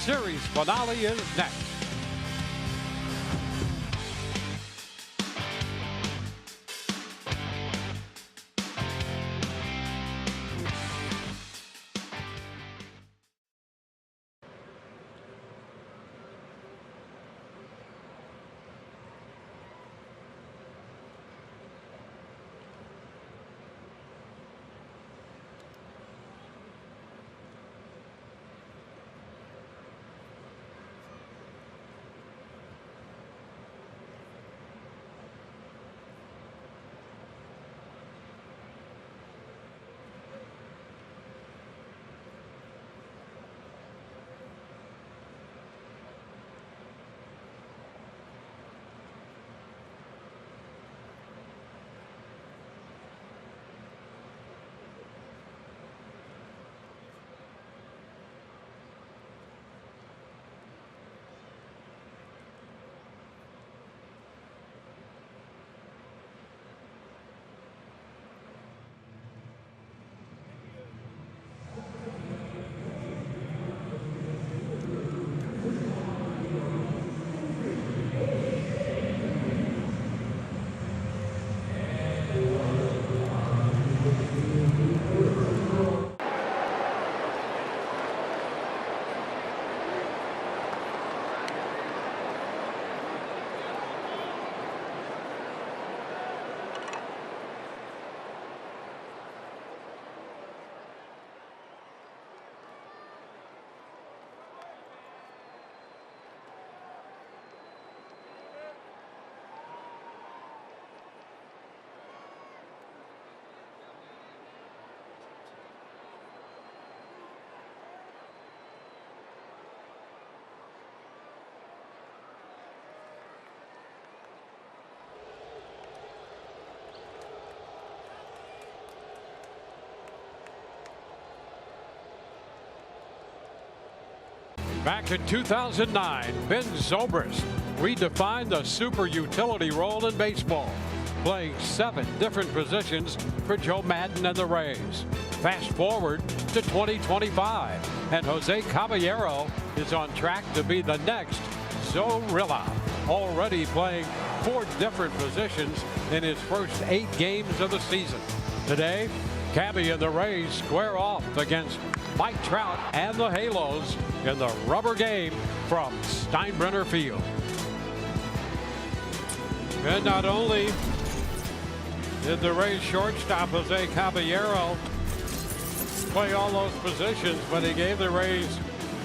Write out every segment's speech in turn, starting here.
series finale is next. Back in 2009, Ben Zobrist redefined the super utility role in baseball, playing 7 different positions for Joe Maddon and the Rays. Fast forward to 2025, and Jose Caballero is on track to be the next Zorrilla, already playing 4 different positions in his first 8 games of the season. Today, Cabby and the Rays square off against Mike Trout and the Halos in the rubber game from Steinbrenner Field. And not only did the Rays shortstop Jose Caballero play all those positions, but he gave the Rays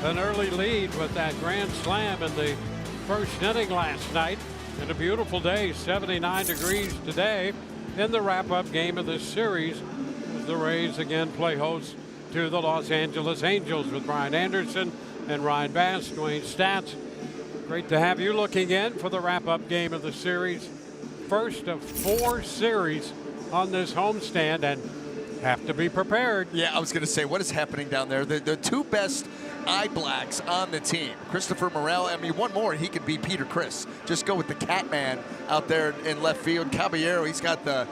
an early lead with that grand slam in the first inning last night. And a beautiful day, 79 degrees today in the wrap-up game of this series, as the Rays again play host to the Los Angeles Angels with Brian Anderson and Ryan Bass, Dwayne Stats. Great to have you looking in for the wrap-up game of the series. First of 4 series on this homestand, and have to be prepared. Yeah, I was going to say, what is happening down there? The 2 best eye blacks on the team. Christopher Morel, I mean, one more, he could be Peter Criss. Just go with the Catman out there in left field. Caballero, he's got the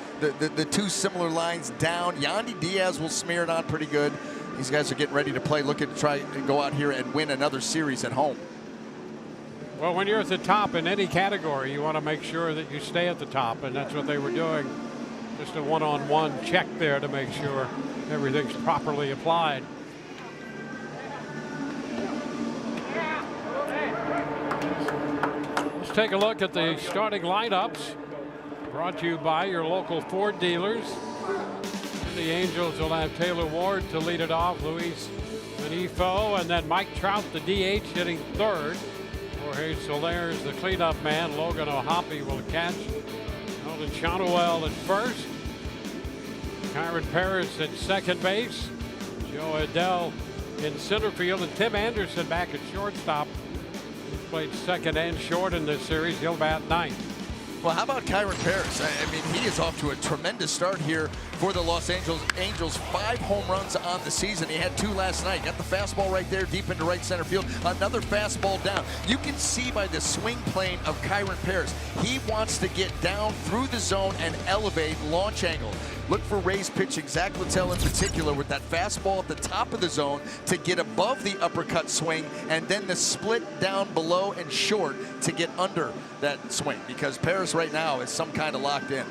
2 similar lines down. Yandy Diaz will smear it on pretty good. These guys are getting ready to play, looking to try and go out here and win another series at home. Well, when you're at the top in any category, you want to make sure that you stay at the top, and that's what they were doing. Just a one-on-one check there to make sure everything's properly applied. Let's take a look at the starting lineups, brought to you by your local Ford dealers. The Angels will have Taylor Ward to lead it off, Luis Manifo, and then Mike Trout, the DH, hitting third. Jorge Soler is the cleanup man. Logan O'Hoppe will catch. Nolan Chanuel at first. Kyron Paris at second base. Joe Adell in center field, and Tim Anderson back at shortstop. He's played second and short in this series. He'll bat ninth. Well, how about Kyron Paris? I mean, he is off to a tremendous start here for the Los Angeles Angels. 5 home runs on the season. He had 2 last night. Got the fastball right there deep into right center field. Another fastball down. You can see by the swing plane of Kyren Paris, he wants to get down through the zone and elevate launch angle. Look for Rays pitching, Zach Littell in particular, with that fastball at the top of the zone to get above the uppercut swing, and then the split down below and short to get under that swing, because Paris right now is some kind of locked in.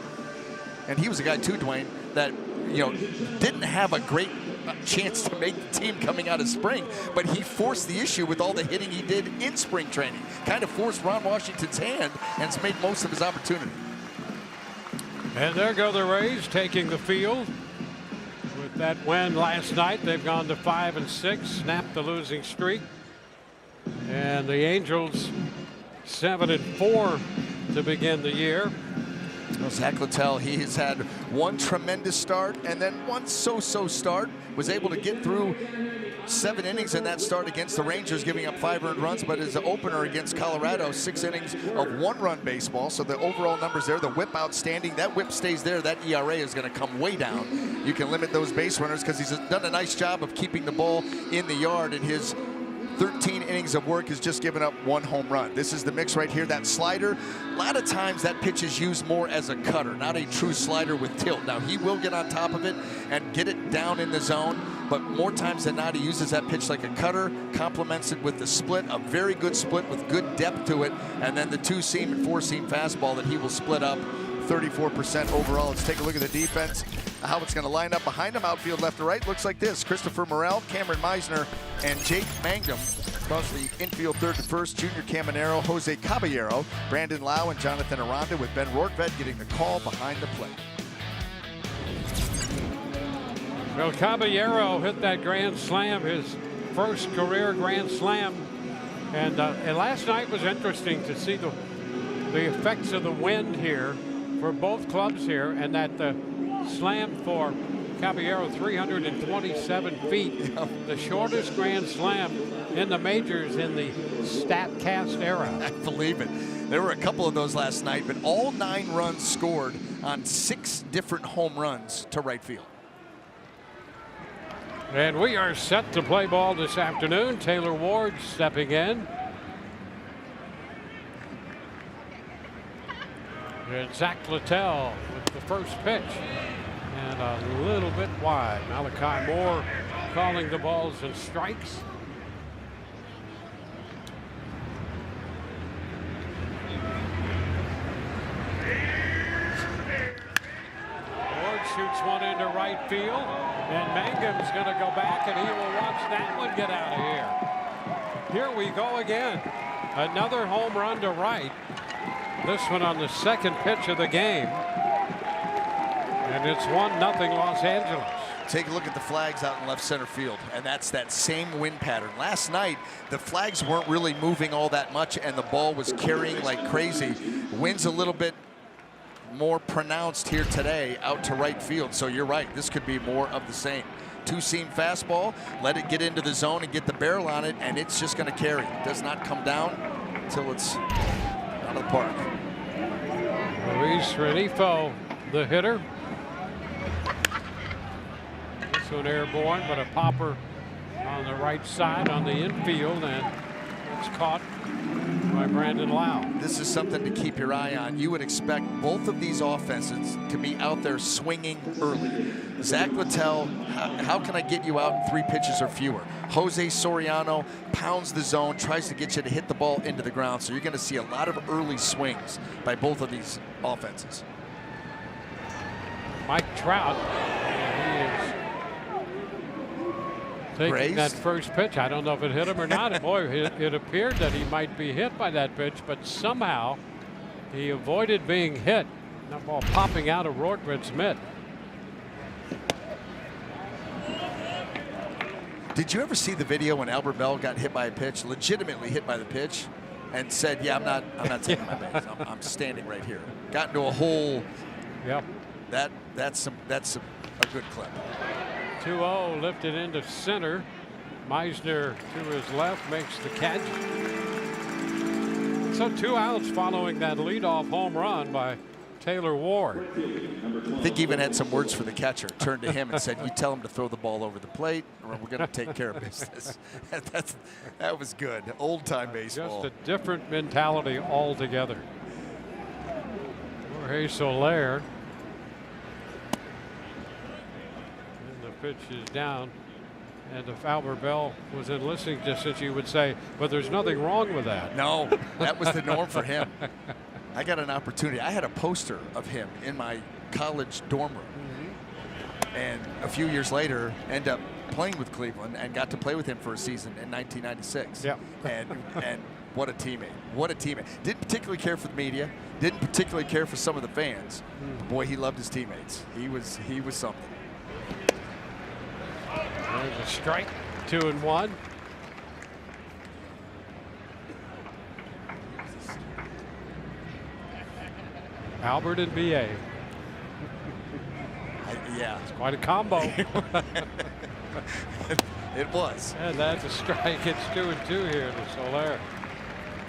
And he was a guy too, Dwayne, that didn't have a great chance to make the team coming out of spring, but he forced the issue with all the hitting he did in spring training. Kind of forced Ron Washington's hand and has made most of his opportunity. And there go the Rays taking the field. With that win last night, they've gone to 5-6, snapped the losing streak. And the Angels 7-4 to begin the year. Well, Zach Littell, he has had one tremendous start and then one so-so start. Was able to get through 7 innings in that start against the Rangers, giving up 5 earned runs, but his opener against Colorado, 6 innings of 1-run baseball. So the overall numbers there, the whip outstanding. That whip stays there. That ERA is going to come way down. You can limit those base runners because he's done a nice job of keeping the ball in the yard, and his 13 innings of work has just given up 1 home run. This is the mix right here, that slider. A lot of times that pitch is used more as a cutter, not a true slider with tilt. Now he will get on top of it and get it down in the zone, but more times than not he uses that pitch like a cutter, complements it with the split, a very good split with good depth to it, and then the 2-seam and 4-seam fastball that he will split up. 34% overall. Let's take a look at the defense, how it's going to line up behind him, outfield left to right. Looks like this: Christopher Morel, Cameron Meisner, and Jake Mangum. Across the infield, third to first, Junior Caminero, Jose Caballero, Brandon Lau, and Jonathan Aranda, with Ben Rortvedt getting the call behind the plate. Well, Caballero hit that grand slam, his first career grand slam. And last night was interesting to see the effects of the wind here for both clubs here, and that the slam for Caballero, 327 feet, the shortest grand slam in the majors in the StatCast era. I believe it. There were a couple of those last night, but all 9 runs scored on 6 different home runs to right field. And we are set to play ball this afternoon. Taylor Ward stepping in. And Zach Littell with the first pitch, and a little bit wide. Malachi Moore calling the balls and strikes. Ward shoots one into right field, and Mangum's going to go back, and he will watch that one get out of here. Here we go again. Another home run to right. This one on the second pitch of the game. And it's 1-0 Los Angeles. Take a look at the flags out in left center field, and that's that same wind pattern. Last night, the flags weren't really moving all that much, and the ball was carrying like crazy. Wind's a little bit more pronounced here today out to right field, so you're right. This could be more of the same. 2-seam fastball, let it get into the zone and get the barrel on it, and it's just going to carry. It does not come down until it's out of the park. Luis Renifo, the hitter. This one airborne, but a popper on the right side on the infield, and it's caught by Brandon Lau. This is something to keep your eye on. You would expect both of these offenses to be out there swinging early. Zach Littell, how can I get you out in 3 pitches or fewer? Jose Soriano pounds the zone, tries to get you to hit the ball into the ground. So you're going to see a lot of early swings by both of these offenses. Mike Trout, he is taking Grazed. that first pitch. I don't know if it hit him or not. And boy, it appeared that he might be hit by that pitch, but somehow he avoided being hit. That ball popping out of Rortvedt's mitt. Did you ever see the video when Albert Bell got hit by a pitch, legitimately hit by the pitch, and said, "Yeah, I'm not taking my base. I'm standing right here." Got into a hole. Yep. That's a good clip. 2-0 lifted into center. Meisner to his left makes the catch. So 2 outs following that leadoff home run by Taylor Ward. I think he even had some words for the catcher. Turned to him and said, "You tell him to throw the ball over the plate, or we're going to take care of business." That was good. Old-time baseball. Just a different mentality altogether. Jorge Soler. And the pitch is down. And if Albert Bell was in listening distance, you would say, but there's nothing wrong with that. No, that was the norm for him. I got an opportunity. I had a poster of him in my college dorm room. And a few years later, ended up playing with Cleveland and got to play with him for a season in 1996. Yeah. And what a teammate. What a teammate. Didn't particularly care for the media. Didn't particularly care for some of the fans. Boy, he loved his teammates. He was something. There's a strike, 2-1. Albert and BA. Yeah. It's quite a combo. It was. And that's a strike. It's 2-2 here to Soler.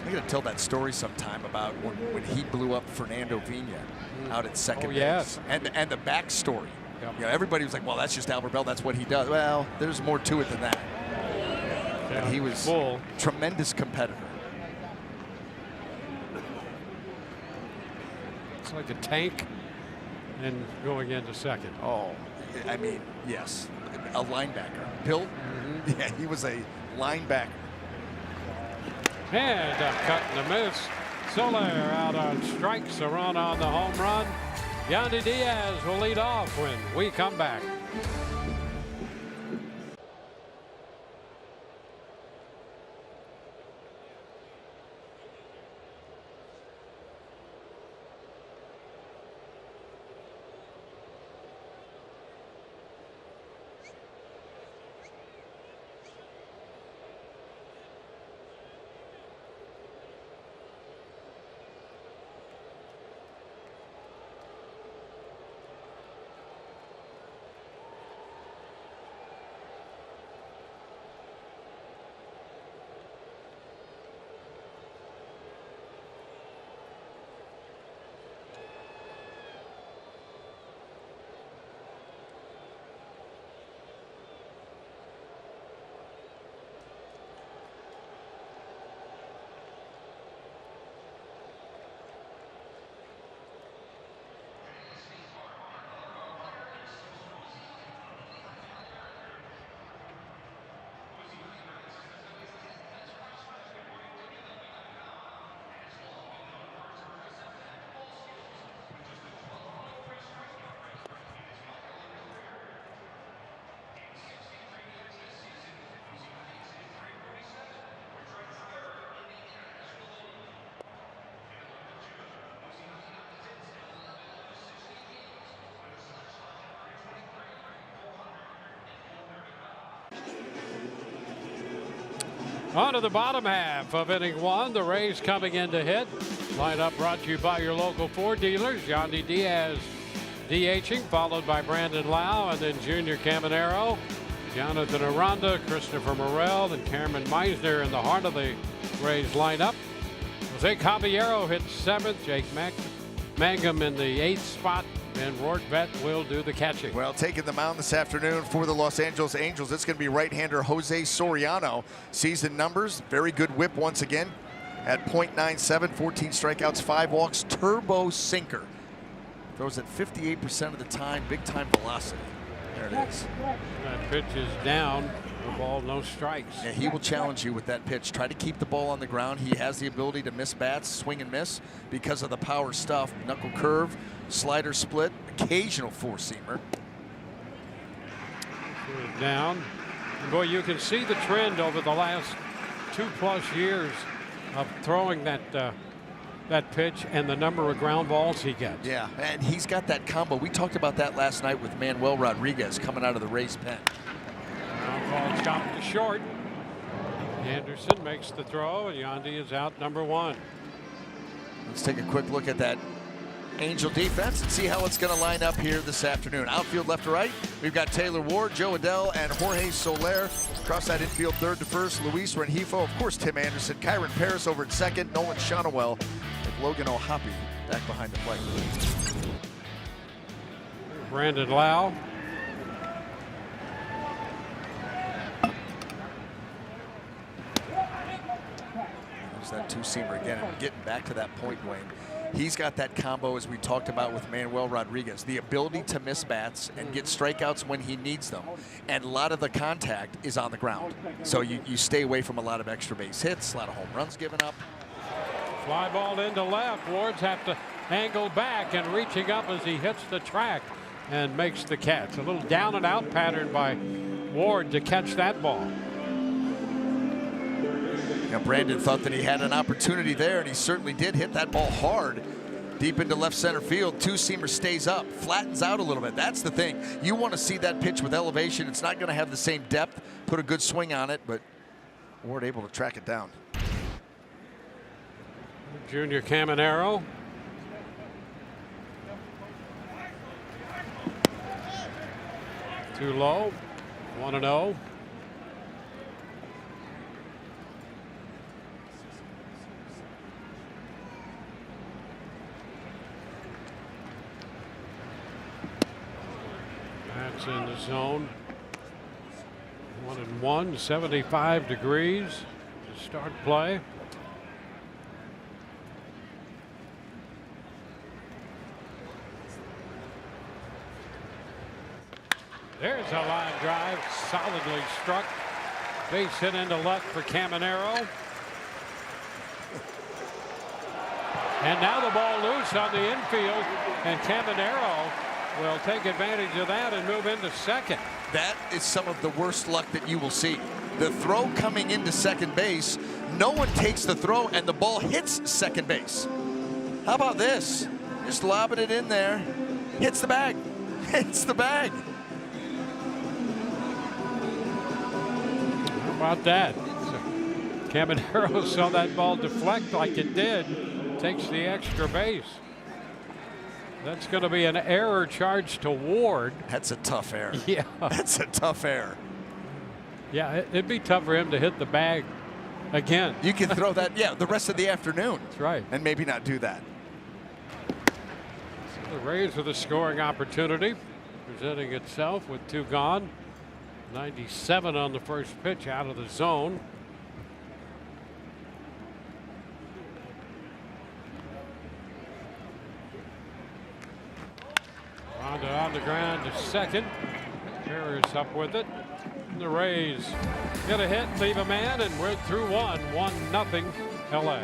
I'm going to tell that story sometime about when he blew up Fernando Vina out at second base. Yes. And the backstory. Yep. You know, everybody was like, well, that's just Albert Bell. That's what he does. Well, there's more to it than that. Yeah, And he was full. Tremendous competitor. It's like a tank and going into second. Oh, I mean, yes. A linebacker. Built? Yeah, he was a linebacker. And a cut and a miss. Soler out on strikes, a run on the home run. Yandy Diaz will lead off when we come back. On to the bottom half of inning one. The Rays coming in to hit. Lineup brought to you by your local Ford dealers. Yandy Diaz DHing, followed by Brandon Lau, and then Junior Caminero, Jonathan Aranda, Christopher Morel, and Cameron Meisner in the heart of the Rays lineup. Jose Caballero hits seventh. Jake Mangum in the eighth spot. And Rortvedt will do the catching. Well, taking the mound this afternoon for the Los Angeles Angels, it's going to be right-hander Jose Soriano. Season numbers, very good whip once again at .97, 14 strikeouts, 5 walks, turbo sinker. Throws at 58% of the time, big-time velocity. There it is. That pitch is down. No ball, no strikes. Yeah, he will challenge you with that pitch. Try to keep the ball on the ground. He has the ability to miss bats, swing and miss because of the power stuff. Knuckle curve, slider split, occasional four-seamer. Down. And boy, you can see the trend over the last 2+ years of throwing that that pitch and the number of ground balls he gets. Yeah, and he's got that combo. We talked about that last night with Manuel Rodriguez coming out of the Rays pen. Ball chopped to short. Anderson makes the throw, and Yandy is out number 1. Let's take a quick look at that Angel defense and see how it's going to line up here this afternoon. Outfield left to right, we've got Taylor Ward, Joe Adell, and Jorge Soler. Across that infield, third to first, Luis Rengifo, of course Tim Anderson, Kyron Paris over at second, Nolan Shonowell, and Logan O'Hoppe back behind the plate. Brandon Lau. There's that two-seamer again. And getting back to that point, Wayne. He's got that combo, as we talked about with Manuel Rodriguez, the ability to miss bats and get strikeouts when he needs them. And a lot of the contact is on the ground. So you stay away from a lot of extra base hits, a lot of home runs given up. Fly ball into left. Wards have to angle back, and reaching up as he hits the track and makes the catch. A little down and out pattern by Ward to catch that ball. Now, Brandon thought that he had an opportunity there, and he certainly did hit that ball hard deep into left center field. Two-seamer stays up, flattens out a little bit. That's the thing. You want to see that pitch with elevation. It's not going to have the same depth. Put a good swing on it, but Ward able to track it down. Junior Caminero. Too low. 1-0. That's in the zone. 1-1, 75 degrees to start play. There's a line drive, solidly struck. Base hit into left for Caminero. And now the ball loose on the infield, and Caminero will take advantage of that and move into second. That is some of the worst luck that you will see. The throw coming into second base, no one takes the throw, and the ball hits second base. How about this? Just lobbing it in there. Hits the bag. Hits the bag. How about that? So Caminero saw that ball deflect like it did. Takes the extra base. That's going to be an error charged to Ward. That's a tough error. Yeah. That's a tough error. Yeah, it'd be tough for him to hit the bag again. You can throw that, yeah, the rest of the afternoon. That's right. And maybe not do that. So the Rays with a scoring opportunity, presenting itself with two gone. 97 on the first pitch out of the zone. On the ground to second. Harris up with it. And the Rays get a hit, leave a man, and we're through 1-0 LA.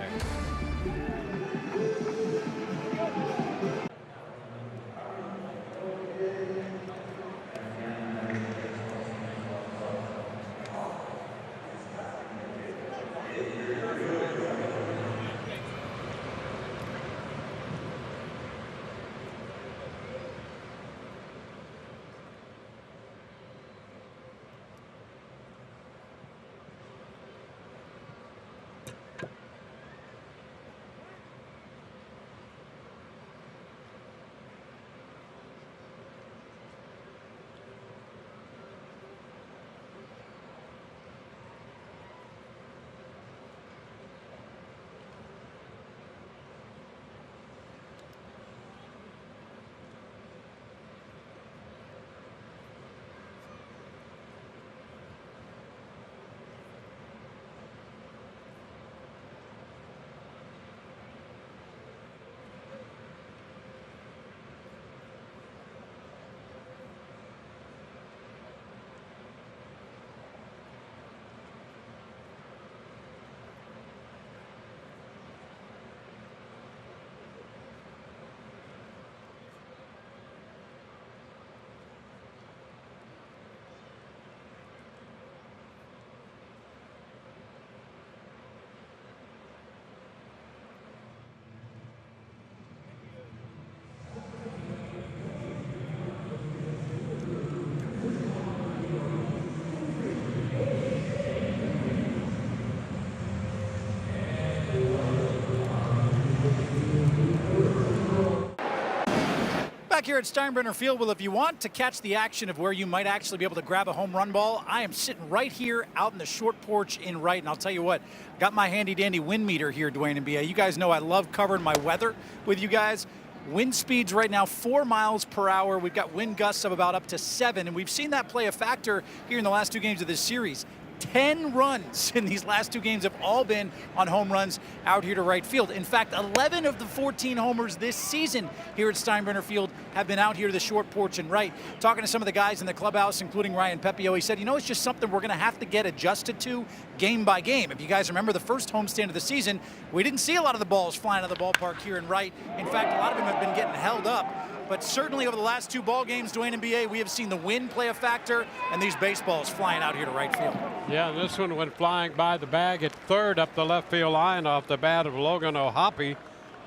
Back here at Steinbrenner Field, well, if you want to catch the action of where you might actually be able to grab a home run ball, I am sitting right here out in the short porch in Wright, and I'll tell you what, got my handy dandy wind meter here, Dwayne and BA. You guys know I love covering my weather with you guys. Wind speeds right now 4 miles per hour. We've got wind gusts of about up to 7, and we've seen that play a factor here in the last 2 games of this series. 10 runs in these last 2 games have all been on home runs out here to right field. In fact, 11 of the 14 homers this season here at Steinbrenner Field have been out here to the short porch and right. Talking to some of the guys in the clubhouse, including Ryan Pepio, he said, you know, it's just something we're going to have to get adjusted to game by game. If you guys remember the first homestand of the season, we didn't see a lot of the balls flying out of the ballpark here in right. In fact, a lot of them have been getting held up. But certainly over the last 2 ball games, Dwayne and B.A., we have seen the wind play a factor and these baseballs flying out here to right field. Yeah, this one went flying by the bag at third up the left field line off the bat of Logan O'Hoppe.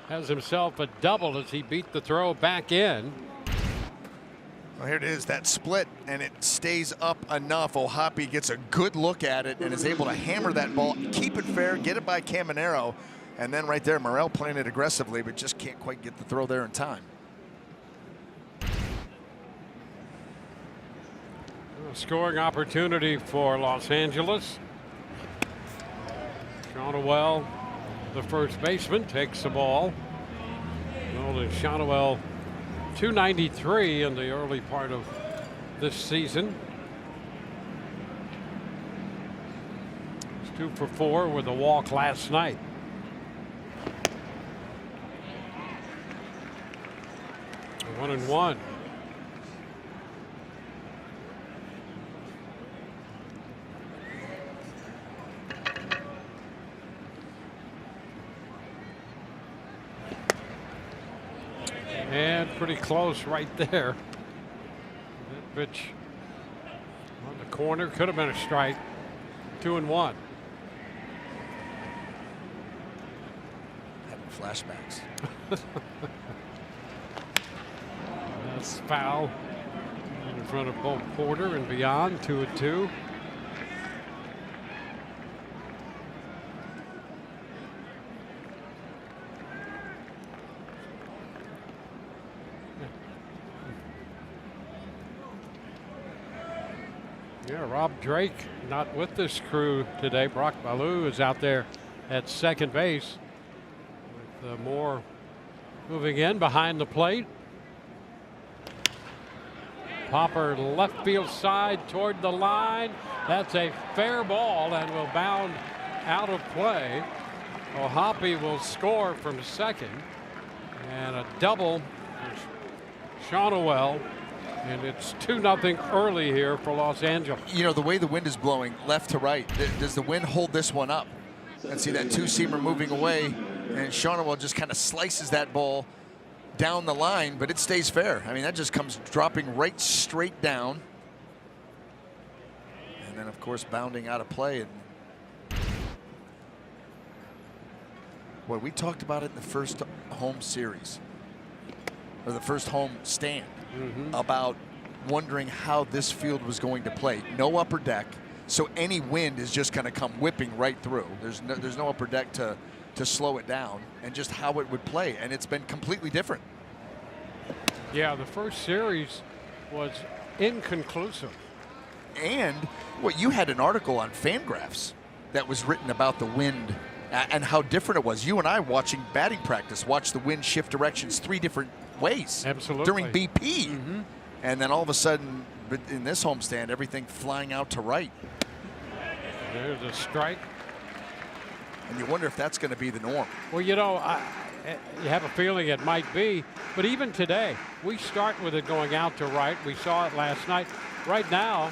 Has himself a double as he beat the throw back in. Well, here it is, that split, and it stays up enough. O'Hoppe gets a good look at it and is able to hammer that ball, keep it fair, get it by Caminero. And then right there, Morel playing it aggressively, but just can't quite get the throw there in time. A scoring opportunity for Los Angeles. Shonowell, the first baseman, takes the ball. Nolan Shonowell, .293 in the early part of this season. He's 2 for 4 with a walk last night. A 1-1. And pretty close right there. That pitch on the corner could have been a strike. 2-1. Having flashbacks. That's foul in front of both Porter and beyond. 2-2. Yeah, Rob Drake not with this crew today. Brock Baloo is out there at second base with Moore moving in behind the plate. Popper left field side toward the line. That's a fair ball and will bound out of play. O'Hoppe will score from second, and a double for Shonowell. And it's 2-0 early here for Los Angeles. You know, the way the wind is blowing left to right, does the wind hold this one up? And see that 2-seamer moving away, and Shonowell just kind of slices that ball down the line, but it stays fair. I mean, that just comes dropping right straight down. And then, of course, bounding out of play. And boy, we talked about it in the first home series, or the first home stand. About wondering how this field was going to play. No upper deck, so any wind is just going to come whipping right through. There's no upper deck to slow it down, and just how it would play, and it's been completely different. Yeah, the first series was inconclusive. And what you had an article on Fangraphs that was written about the wind and how different it was. You and I, watching batting practice, watched the wind shift directions 3 different ways. Absolutely. During BP. And then all of a sudden, in this homestand, everything flying out to right. There's a strike. And you wonder if that's going to be the norm. Well, you know, you have a feeling it might be, but even today, we start with it going out to right. We saw it last night. Right now,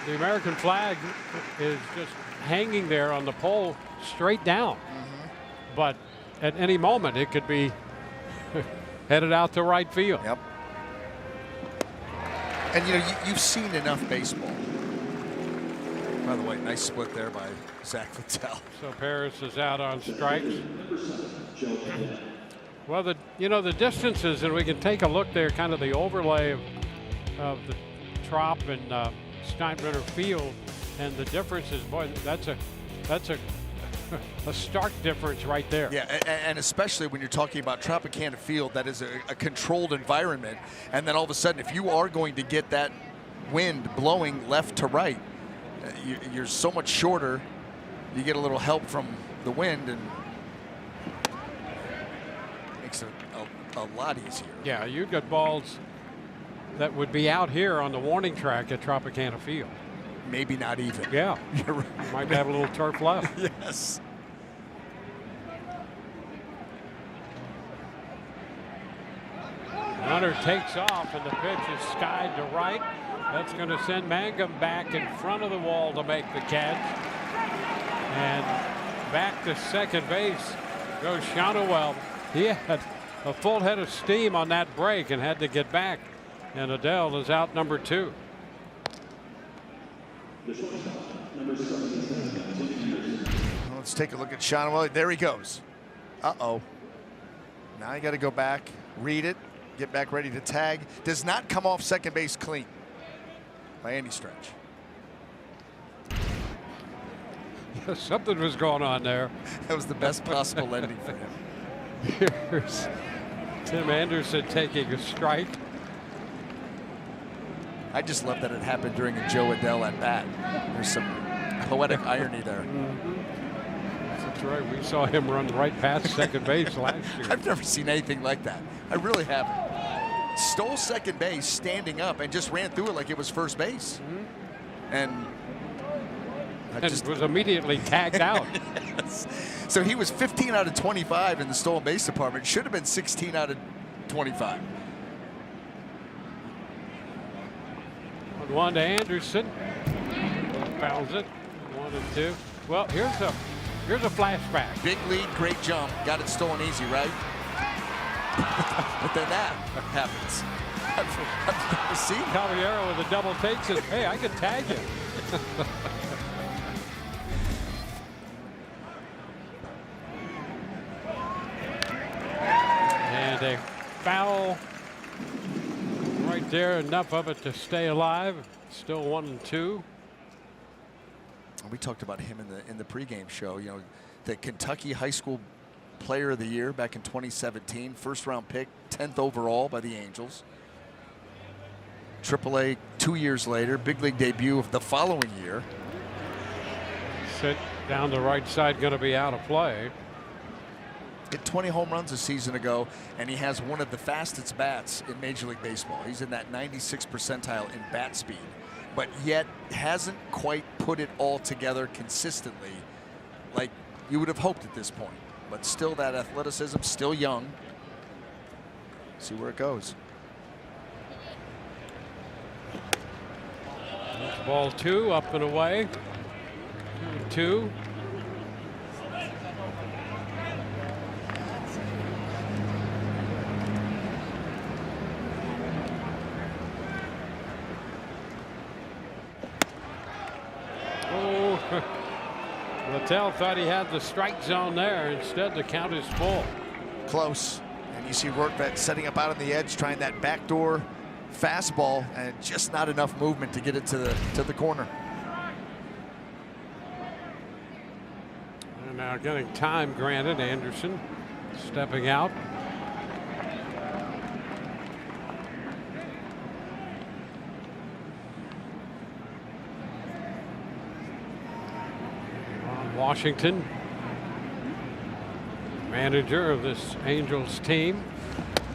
the American flag is just hanging there on the pole straight down. But at any moment, it could be headed out to right field. Yep. And, you know, you've seen enough baseball. By the way, nice split there by Zach Littell. So Paris is out on strikes. Well, the distances, and we can take a look there, kind of the overlay of the Trop and Steinbrenner Field, and the differences. Boy, that's a stark difference right there. Yeah, and especially when you're talking about Tropicana Field, that is a controlled environment, and then all of a sudden, if you are going to get that wind blowing left to right, you're so much shorter. You get a little help from the wind, and makes it a lot easier. Yeah, you've got balls that would be out here on the warning track at Tropicana Field. Maybe not even. Yeah, You're right. might have a little turf left. Yes. Runner takes off, and the pitch is skied to right. That's going to send Mangum back in front of the wall to make the catch. And back to second base goes Shonowell. He had a full head of steam on that break and had to get back. And Adele is out number 2. Let's take a look at Shonowell. There he goes. Uh-oh. Now you got to go back, read it, get back ready to tag. Does not come off second base clean by any stretch. Something was going on there. That was the best possible ending for him. Here's Tim Anderson taking a strike. I just love that it happened during a Joe Adele at bat. There's some poetic irony there. That's right. We saw him run right past second base last year. I've never seen anything like that. I really haven't. Stole second base standing up and just ran through it like it was first base. And was immediately tagged out. Yes. So he was 15 out of 25 in the stolen base department. Should have been 16 out of 25. 1 to Anderson. Fouls it. 1 and 2. Well, here's a flashback. Big lead, great jump. Got it stolen easy, right? But then that happens. I've never seen it. Caballero with a double take says, hey, I can tag you. And a foul right there, enough of it to stay alive. Still 1 and 2. We talked about him in the pregame show. You know, the Kentucky High School Player of the Year back in 2017, first round pick, 10th overall by the Angels. AAA 2 years later, big league debut of the following year. Sit down the right side, going to be out of play. Hit 20 home runs a season ago, and he has one of the fastest bats in Major League Baseball. He's in that 96th percentile in bat speed, but yet hasn't quite put it all together consistently like you would have hoped at this point. But still that athleticism, still young. See where it goes. That's ball 2, up and away. 2. Oh, Littell thought he had the strike zone there. Instead, the count is full. Close. And you see Rortvedt setting up out on the edge, trying that backdoor fastball, and just not enough movement to get it to the corner. And now getting time granted. Anderson stepping out. Ron Washington, manager of this Angels team.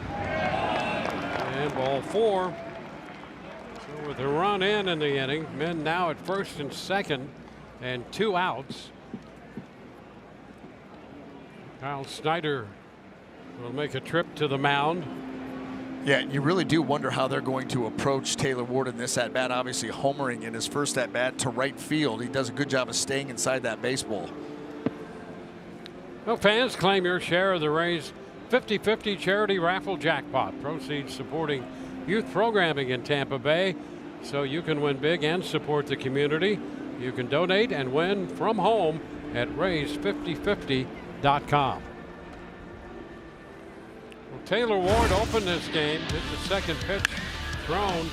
And ball 4. So with a run in the inning, men now at first and second and 2 outs. Kyle Snyder will make a trip to the mound. Yeah, you really do wonder how they're going to approach Taylor Ward in this at-bat. Obviously homering in his first at-bat to right field. He does a good job of staying inside that baseball. Well, fans, claim your share of the Rays 50-50 charity raffle jackpot. Proceeds supporting youth programming in Tampa Bay. So you can win big and support the community. You can donate and win from home at Rays5050.com. Well, Taylor Ward opened this game, hit the second pitch thrown,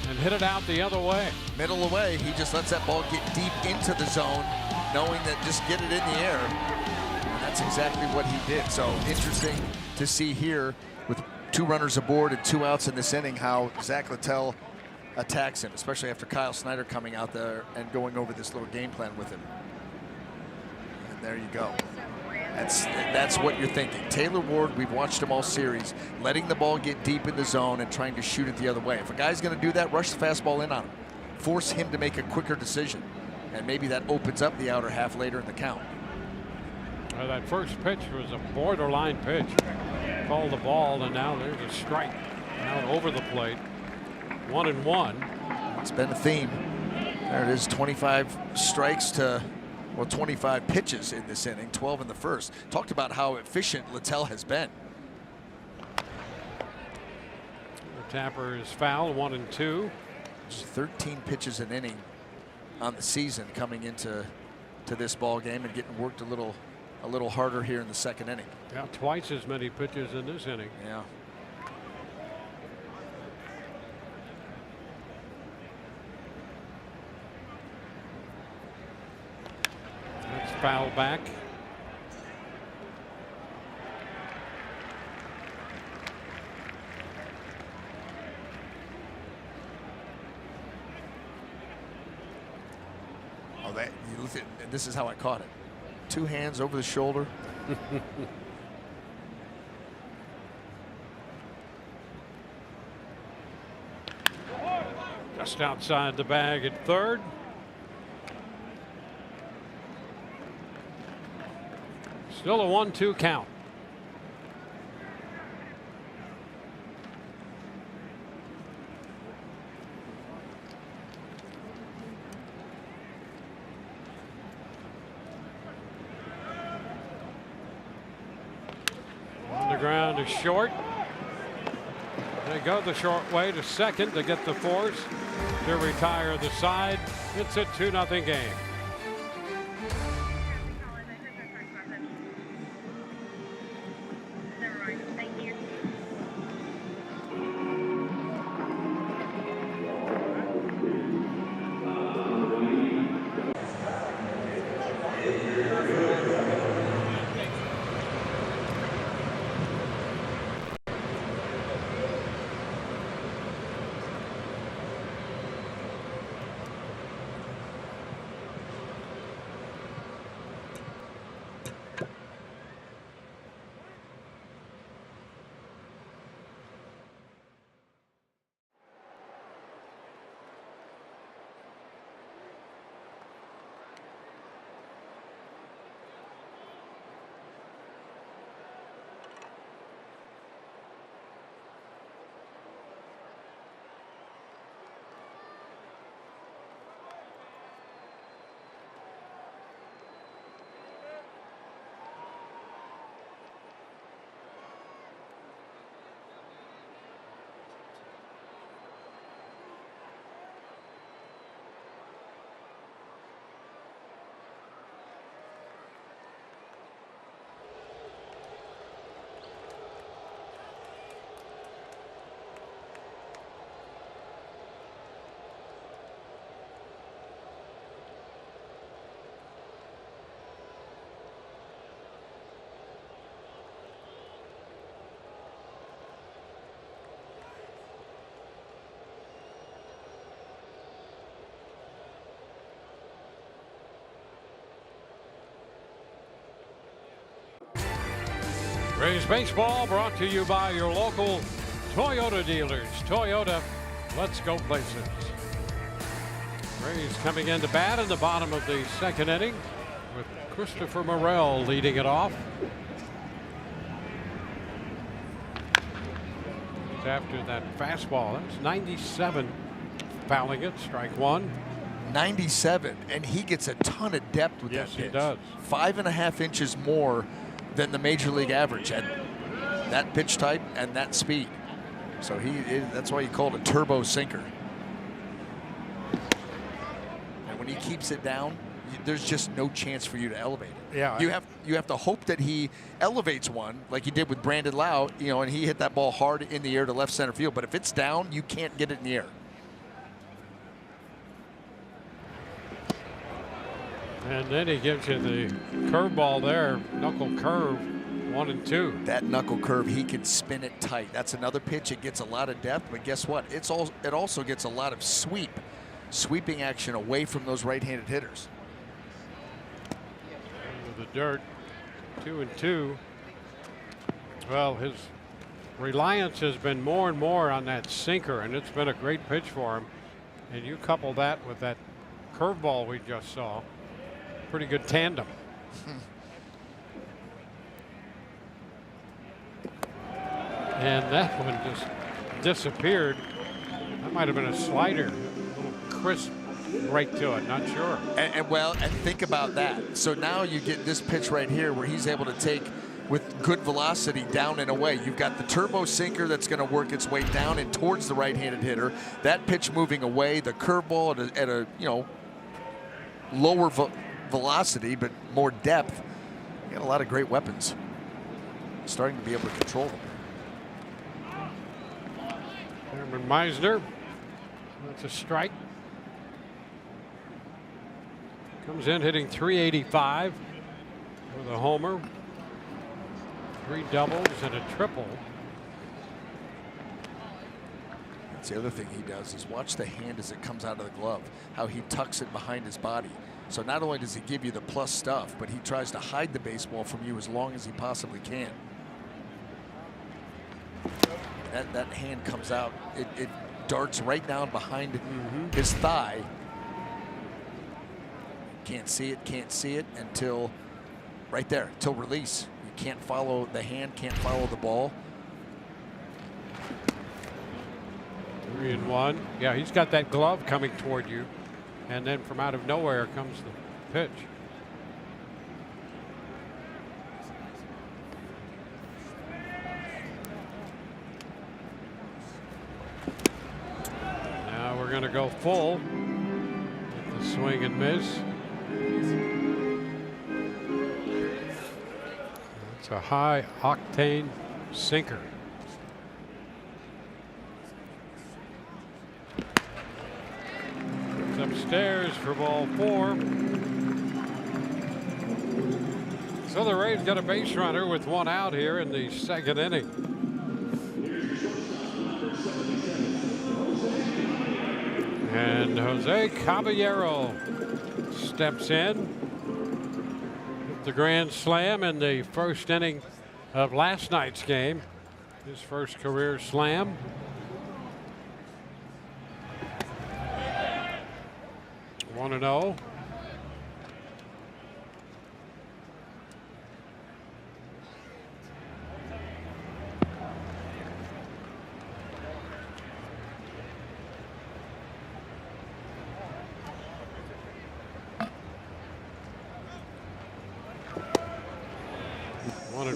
and hit it out the other way. Middle away, he just lets that ball get deep into the zone, knowing that just get it in the air. And that's exactly what he did. So interesting to see here with 2 runners aboard and 2 outs in this inning how Zach Littell attacks him, especially after Kyle Snyder coming out there and going over this little game plan with him. And there you go. That's what you're thinking. Taylor Ward, we've watched him all series, letting the ball get deep in the zone and trying to shoot it the other way. If a guy's going to do that, rush the fastball in on him. Force him to make a quicker decision. And maybe that opens up the outer half later in the count. That first pitch was a borderline pitch. Called the ball, and now there's a strike out over the plate. 1-1. It's been a theme. There it is, 25 strikes to, well, 25 pitches in this inning, 12 in the first. Talked about how efficient Littell has been. The tapper is foul, 1-2. It's 13 pitches an inning on the season coming into this ball game and getting worked a little harder here in the second inning. Yeah, twice as many pitches in this inning. Yeah. That's foul back. Oh, this is how I caught it. Two hands over the shoulder. Just outside the bag at third. Still a 1-2 count. On the ground is short. They go the short way to second to get the force to retire the side. It's a 2-0 game. Rays baseball brought to you by your local Toyota dealers. Toyota, let's go places. Rays coming into bat in the bottom of the second inning with Christopher Morel leading it off. After that fastball, that's 97, fouling it, strike one. 97, and he gets a ton of depth with that pitch. Yes, he does. 5.5 inches more than the major league average at that pitch type and that speed. So that's why he called it turbo sinker. And when he keeps it down, there's just no chance for you to elevate it. Yeah. You have to hope that he elevates one like he did with Brandon Lau, and he hit that ball hard in the air to left center field. But if it's down, you can't get it in the air. And then he gives you the curveball there, knuckle curve, 1 and 2. That knuckle curve, he can spin it tight. That's another pitch. It gets a lot of depth, but guess what? It also gets a lot of sweeping action away from those right-handed hitters. Into the dirt. 2-2. Well, his reliance has been more and more on that sinker, and it's been a great pitch for him. And you couple that with that curveball we just saw, pretty good tandem. And that one just disappeared. That might have been a slider, a little crisp break to it, not sure. And think about that. So now you get this pitch right here where he's able to take with good velocity down and away. You've got the turbo sinker that's going to work its way down and towards the right-handed hitter. That pitch moving away, the curveball at a you know, lower velocity but more depth. You got a lot of great weapons. Starting to be able to control them. Herman Meisner, that's a strike. Comes in hitting .385 with a homer, 3 doubles and a triple. That's the other thing he does is watch the hand as it comes out of the glove, how he tucks it behind his body. So not only does he give you the plus stuff, but he tries to hide the baseball from you as long as he possibly can. That hand comes out, it darts right down behind his thigh. Can't see it until right there, until release. You can't follow the hand, can't follow the ball. 3-1. Yeah, he's got that glove coming toward you, and then from out of nowhere comes the pitch. Now we're going to go full with the swing and miss. It's a high octane sinker. It's upstairs for ball 4. So the Rays got a base runner with 1 out here in the 2nd inning. And Jose Caballero steps in. The grand slam in the 1st inning of last night's game. His first career slam. One and 0.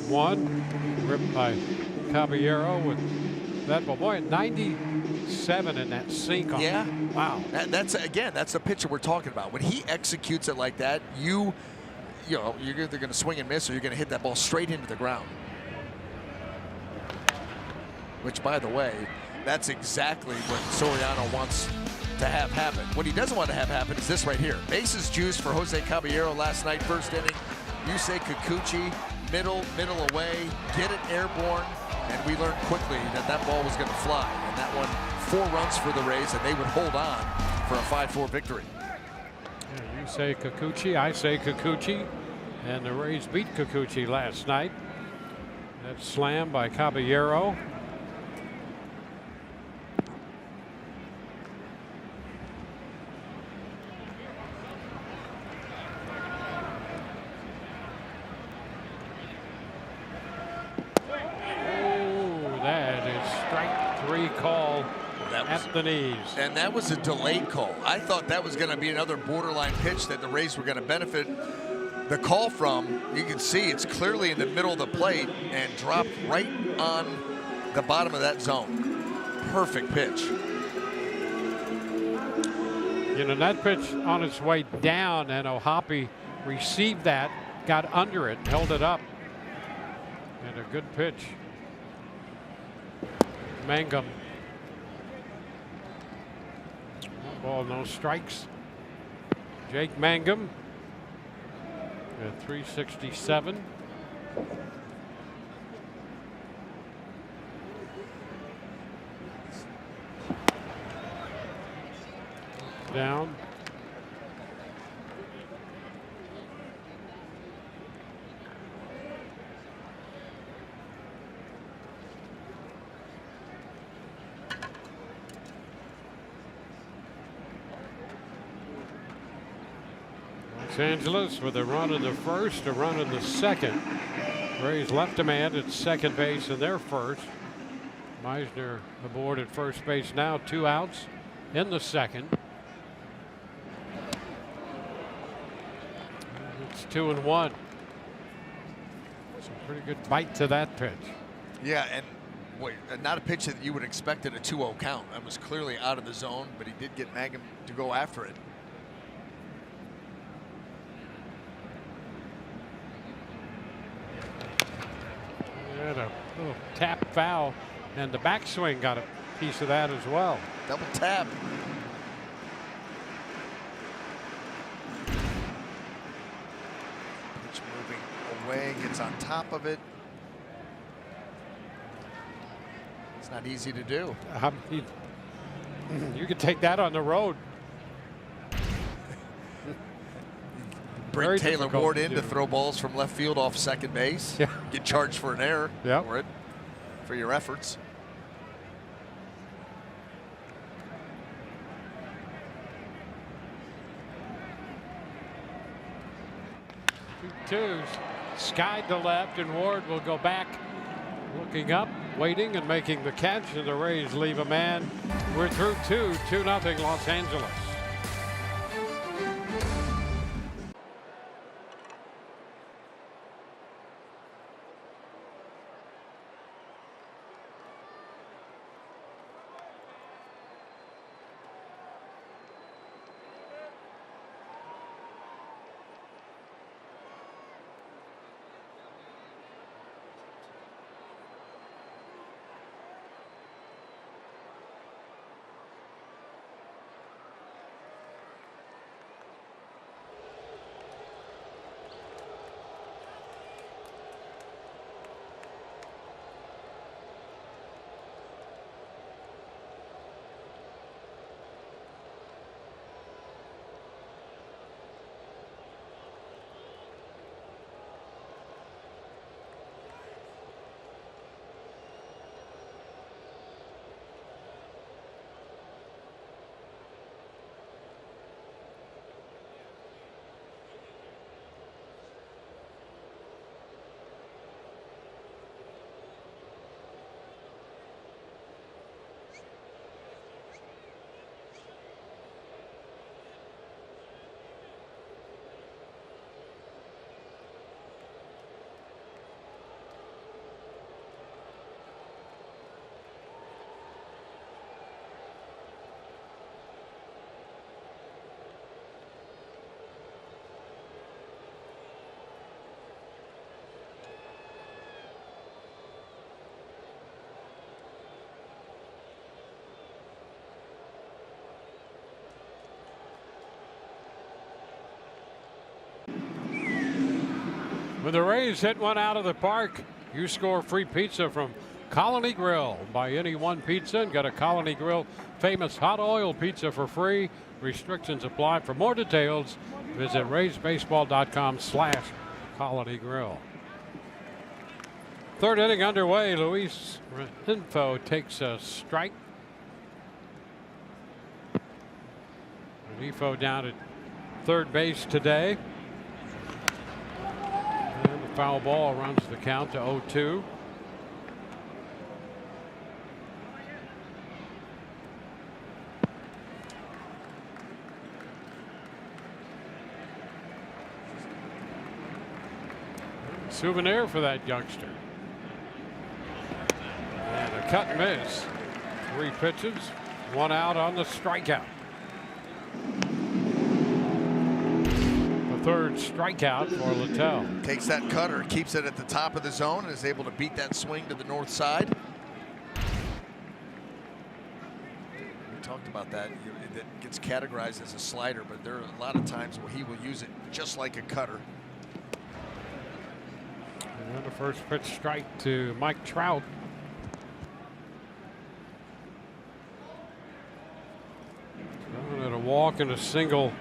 One ripped by Caballero with that ball. Boy, 97 in that sink on. Yeah. Wow. That's a pitcher we're talking about. When he executes it like that, you know, you're either going to swing and miss or you're going to hit that ball straight into the ground. Which, by the way, that's exactly what Soriano wants to have happen. What he doesn't want to have happen is this right here. Bases juiced for Jose Caballero last night, 1st inning. Yusei Kikuchi. Middle away, get it airborne, and we learned quickly that that ball was going to fly. And that one, 4 runs for the Rays, and they would hold on for a 5-4 victory. Yeah, you say Kikuchi, I say Kikuchi, and the Rays beat Kikuchi last night. That slam by Caballero. Call at the knees. And that was a delayed call. I thought that was going to be another borderline pitch that the Rays were going to benefit the call from. You can see it's clearly in the middle of the plate and dropped right on the bottom of that zone. Perfect pitch. You know, that pitch on its way down, and O'Hoppe received that, got under it, held it up. And a good pitch. Mangum. Ball, no strikes. Jake Mangum at 367. Down. Los Angeles with a run in the first, a run in the second. Rays left a man at second base in their first. Meisner aboard at first base now, 2 outs in the second. It's 2-1. Some pretty good bite to that pitch. Yeah, and not a pitch that you would expect at a 2-0 count. That was clearly out of the zone, but he did get Mangum to go after it. And a little tap foul, and the backswing got a piece of that as well. Double tap. Pitch moving away, gets on top of it. It's not easy to do. I mean, you could take that on the road. Bring Very Taylor difficult Ward to in do. to throw balls from left field off second base. Yeah. Get charged for an error Yep. for it, for your efforts. 2-2, skied to left, and Ward will go back, looking up, waiting, and making the catch, and the Rays leave a man. We're through 2-0 Los Angeles. When the Rays hit one out of the park, you score free pizza from Colony Grill. Buy any one pizza and get a Colony Grill famous hot oil pizza for free. Restrictions apply. For more details, visit raysbaseball.com/Colony Grill. Third inning underway. Luis Rengifo takes a strike. Rengifo down at third base today. And the foul ball runs the count to 0-2. Souvenir for that youngster. And a cut and miss. 3 pitches, 1 out on the strikeout. The third strikeout for Littell. Takes that cutter, keeps it at the top of the zone, and is able to beat that swing to the north side. We talked about that. It gets categorized as a slider, but there are a lot of times where he will use it just like a cutter. And the first pitch strike to Mike Trout. Throwing at a walk and a single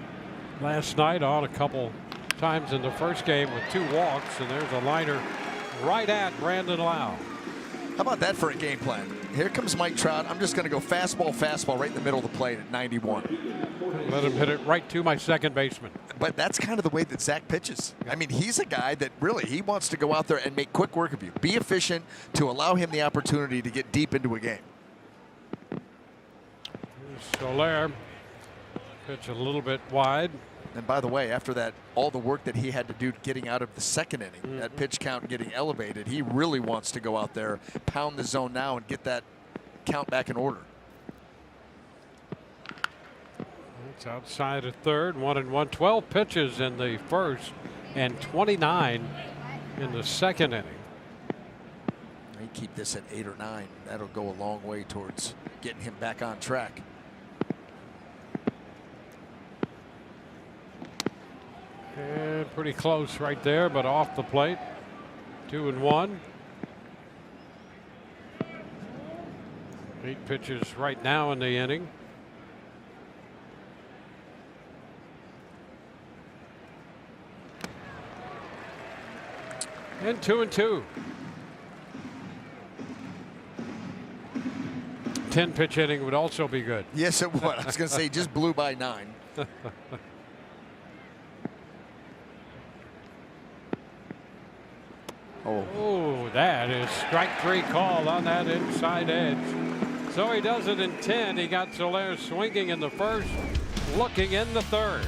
last night, on a couple times in the first game with 2 walks, and there's a liner right at Brandon Lau. How about that for a game plan? Here comes Mike Trout. I'm just going to go fastball right in the middle of the plate at 91. Let him hit it right to my second baseman. But that's kind of the way that Zach pitches. I mean, he's a guy that really, he wants to go out there and make quick work of you. Be efficient to allow him the opportunity to get deep into a game. Soler pitch a little bit wide. And by the way, after that, all the work that he had to do getting out of the second inning, that pitch count getting elevated, he really wants to go out there, pound the zone now, and get that count back in order. It's outside of third, 1-1. 12 pitches in the first and 29 in the second inning. You keep this at 8 or 9. That'll go a long way towards getting him back on track. And pretty close right there, but off the plate. 2-1. 8 pitches right now in the inning. And 2-2. 10-pitch inning would also be good. Yes, it would. I was going to say, he just blew by 9. Oh, that is strike 3 call on that inside edge. So he does it in 10. He got Soler swinging in the first, looking in the third.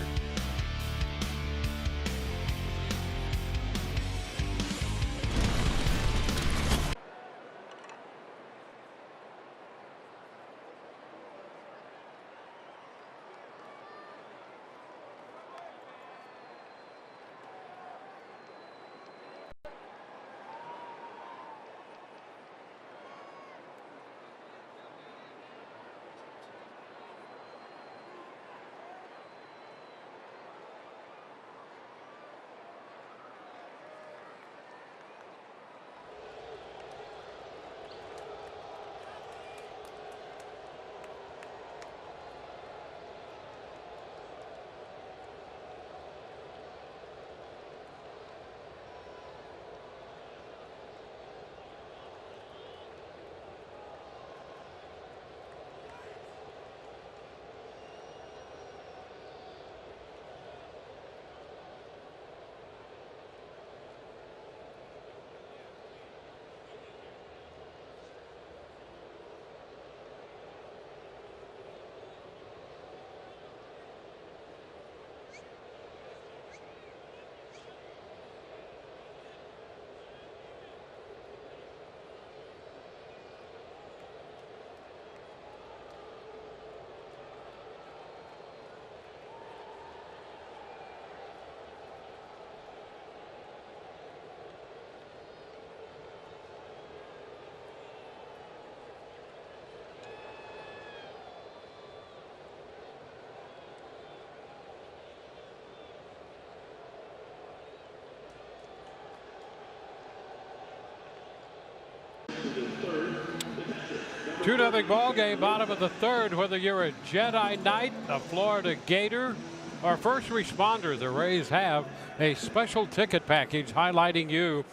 Two nothing ball game, bottom of the third. Whether you're a Jedi Knight, a Florida Gator, or first responder, the Rays have a special ticket package highlighting you.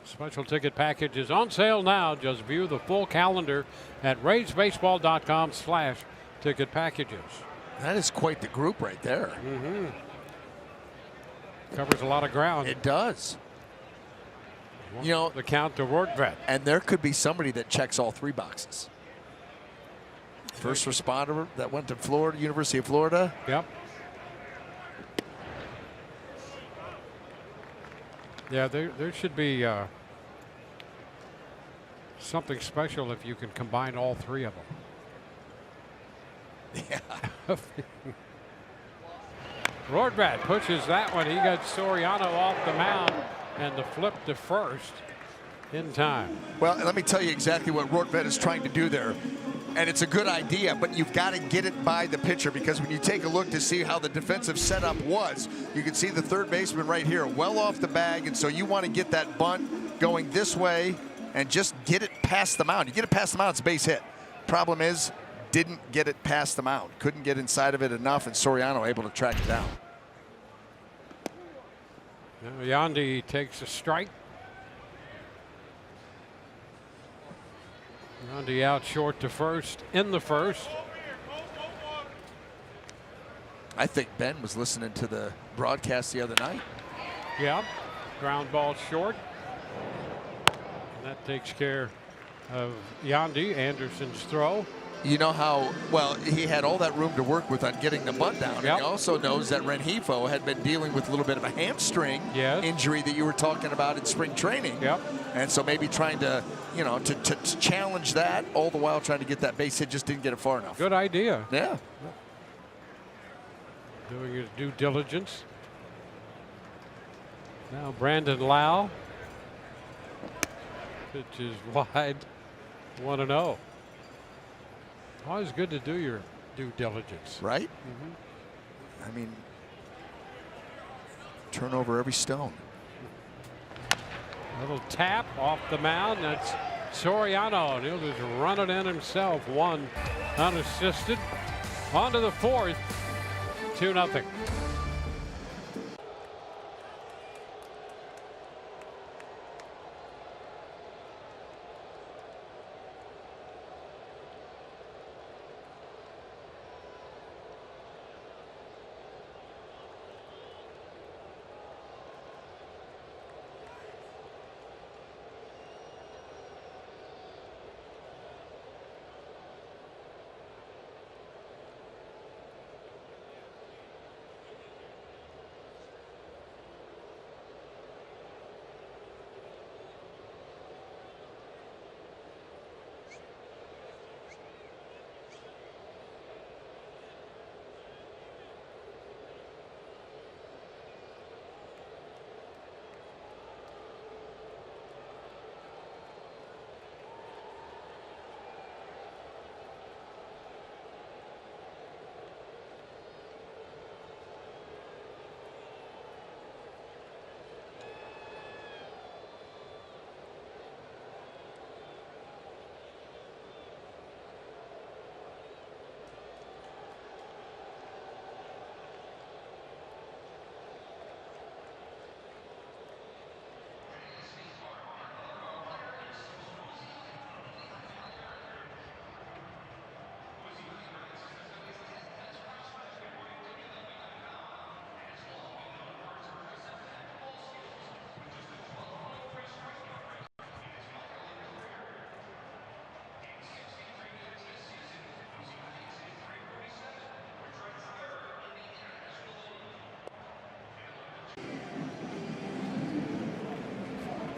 Special ticket package is on sale now. Just view the full calendar at RaysBaseball.com/ticket packages. That is quite the group right there. Covers a lot of ground. It does. You know, The count to Rortvedt. and there could be somebody that checks all 3 boxes. First responder that went to Florida, University of Florida. Yep. Yeah, there should be something special if you can combine all 3 of them. Yeah. Rortvedt pushes that one. He got Soriano off the mound, and the flip to first in time. Well, let me tell you exactly what Rortvedt is trying to do there. And it's a good idea, but you've got to get it by the pitcher, because when you take a look to see how the defensive setup was, you can see the third baseman right here well off the bag, and so you want to get that bunt going this way and just get it past the mound. You get it past the mound, it's a base hit. Problem is, didn't get it past the mound. Couldn't get inside of it enough, and Soriano able to track it down. Now Yandy takes a strike. Yandy out short to first in the first. I think Ben was listening to the broadcast the other night. Yeah, ground ball short. And that takes care of Yandy. Anderson's throw. You know how well he had all that room to work with on getting the bunt down. Yep. And he also knows that Rengifo had been dealing with a little bit of a hamstring injury that you were talking about in spring training. Yep. And so maybe trying to, you know, to challenge that, all the while trying to get that base hit, just didn't get it far enough. Good idea. Yeah. Doing his due diligence. Now Brandon Lau. Pitch is wide. 1-0. Always good to do your due diligence. Right? I mean, turn over every stone. Little tap off the mound. That's Soriano, and he'll just run it in himself. One unassisted. On to the fourth. 2-0.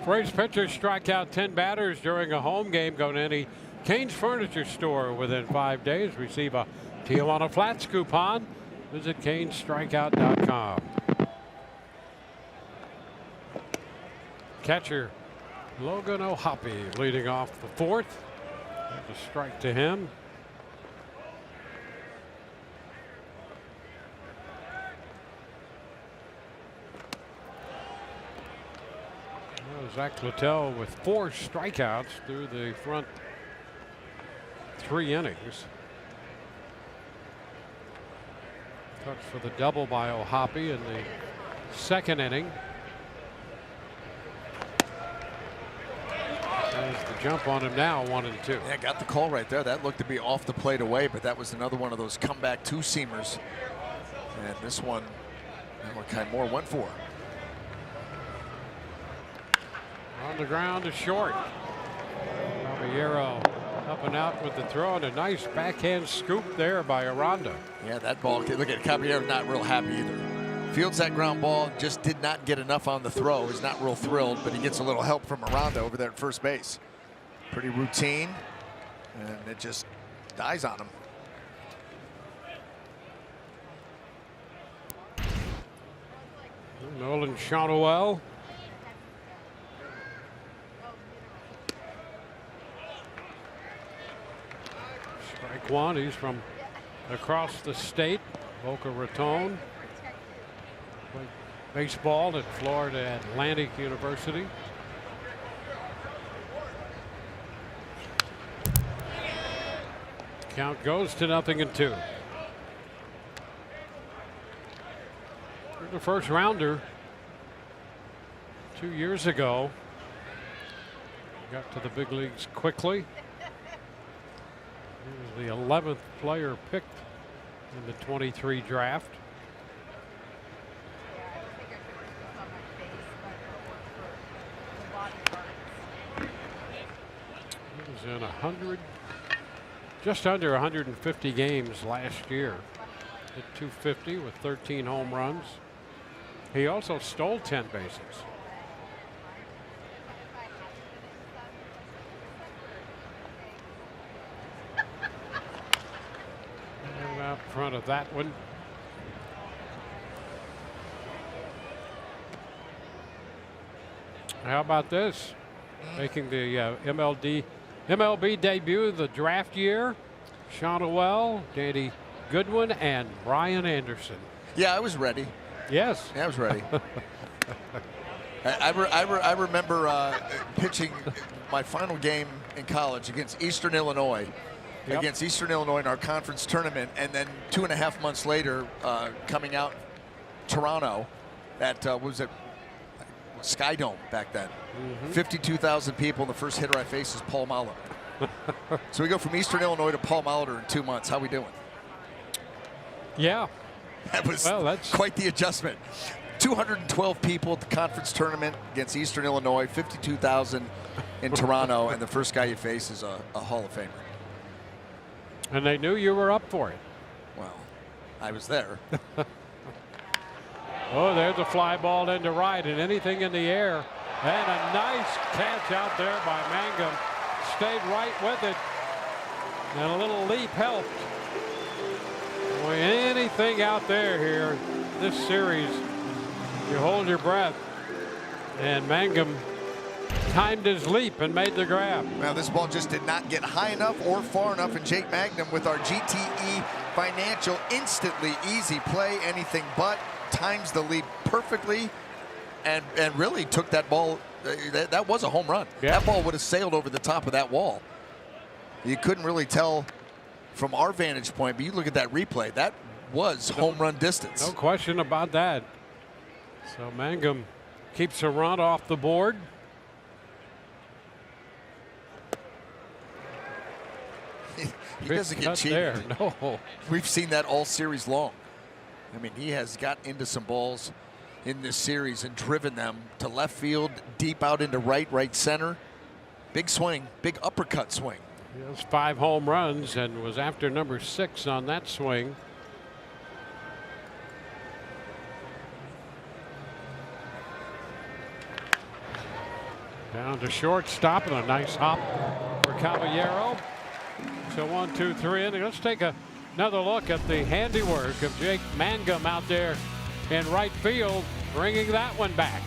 Braves pitchers strike out 10 batters during a home game. Go to any Cain's Furniture store within 5 days. Receive a Tijuana Flats coupon. Visit CainStrikeout.com. Catcher Logan O'Hoppe leading off the fourth. There's a strike to him. Zach Littell with 4 strikeouts through the front 3 innings. Touch for the double by O'Hoppe in the second inning. There's the jump on him now, 1-2. Yeah, got the call right there. That looked to be off the plate away, but that was another one of those comeback two-seamers. And this one, Malachi Moore went for. On the ground to short. Caballero up and out with the throw, and a nice backhand scoop there by Aranda. Yeah, that ball, look at Caballero, not real happy either. Fields that ground ball, just did not get enough on the throw. He's not real thrilled, but he gets a little help from Aranda over there at first base. Pretty routine, and it just dies on him. Nolan Shawnuel. Strike one. He's from across the state, Boca Raton. Played baseball at Florida Atlantic University. Count goes to 0-2. The first rounder 2 years ago. Got to the big leagues quickly. He was the 11th player picked in the 23 draft. He was in 100, just under 150 games last year. Hit 250 with 13 home runs. He also stole 10 bases. And out front of that one. How about this? Making the MLB debut of the draft year, Sean O'Well, Danny Goodwin, and Brian Anderson. Yeah, I was ready. Yes. Yeah, I was ready. I remember pitching my final game in college against Eastern Illinois. Yep. Against Eastern Illinois in our conference tournament, and then 2.5 months later, coming out Toronto at what was it, Sky Dome back then. 52,000 people, and the first hitter I faced is Paul Molitor. So we go from Eastern Illinois to Paul Molitor in 2 months. How we doing? Yeah. That was that's quite the adjustment. 212 people at the conference tournament against Eastern Illinois, 52,000 in Toronto, and the first guy you face is a Hall of Famer. And they knew you were up for it. Well, I was there. Oh, there's a fly ball into right, and anything in the air. And a nice catch out there by Mangum. Stayed right with it. And a little leap helped. Boy, anything out there here, this series, you hold your breath. And Mangum timed his leap and made the grab. Now, this ball just did not get high enough or far enough, and Jake Magnum with our GTE Financial instantly easy play, anything but, times the leap perfectly, and really took that ball. That was a home run. Yeah. That ball would have sailed over the top of that wall. You couldn't really tell from our vantage point, but you look at that replay, that was home run distance. No question about that. So Mangum keeps a run off the board. He doesn't get cheated. There. No. We've seen that all series long. I mean, he has got into some balls in this series and driven them to left field, deep out into right center. Big swing, big uppercut swing. He has 5 home runs and was after number 6 on that swing. Down to shortstop and a nice hop for Caballero. So 1, 2, 3 inning. Let's take another look at the handiwork of Jake Mangum out there in right field, bringing that one back.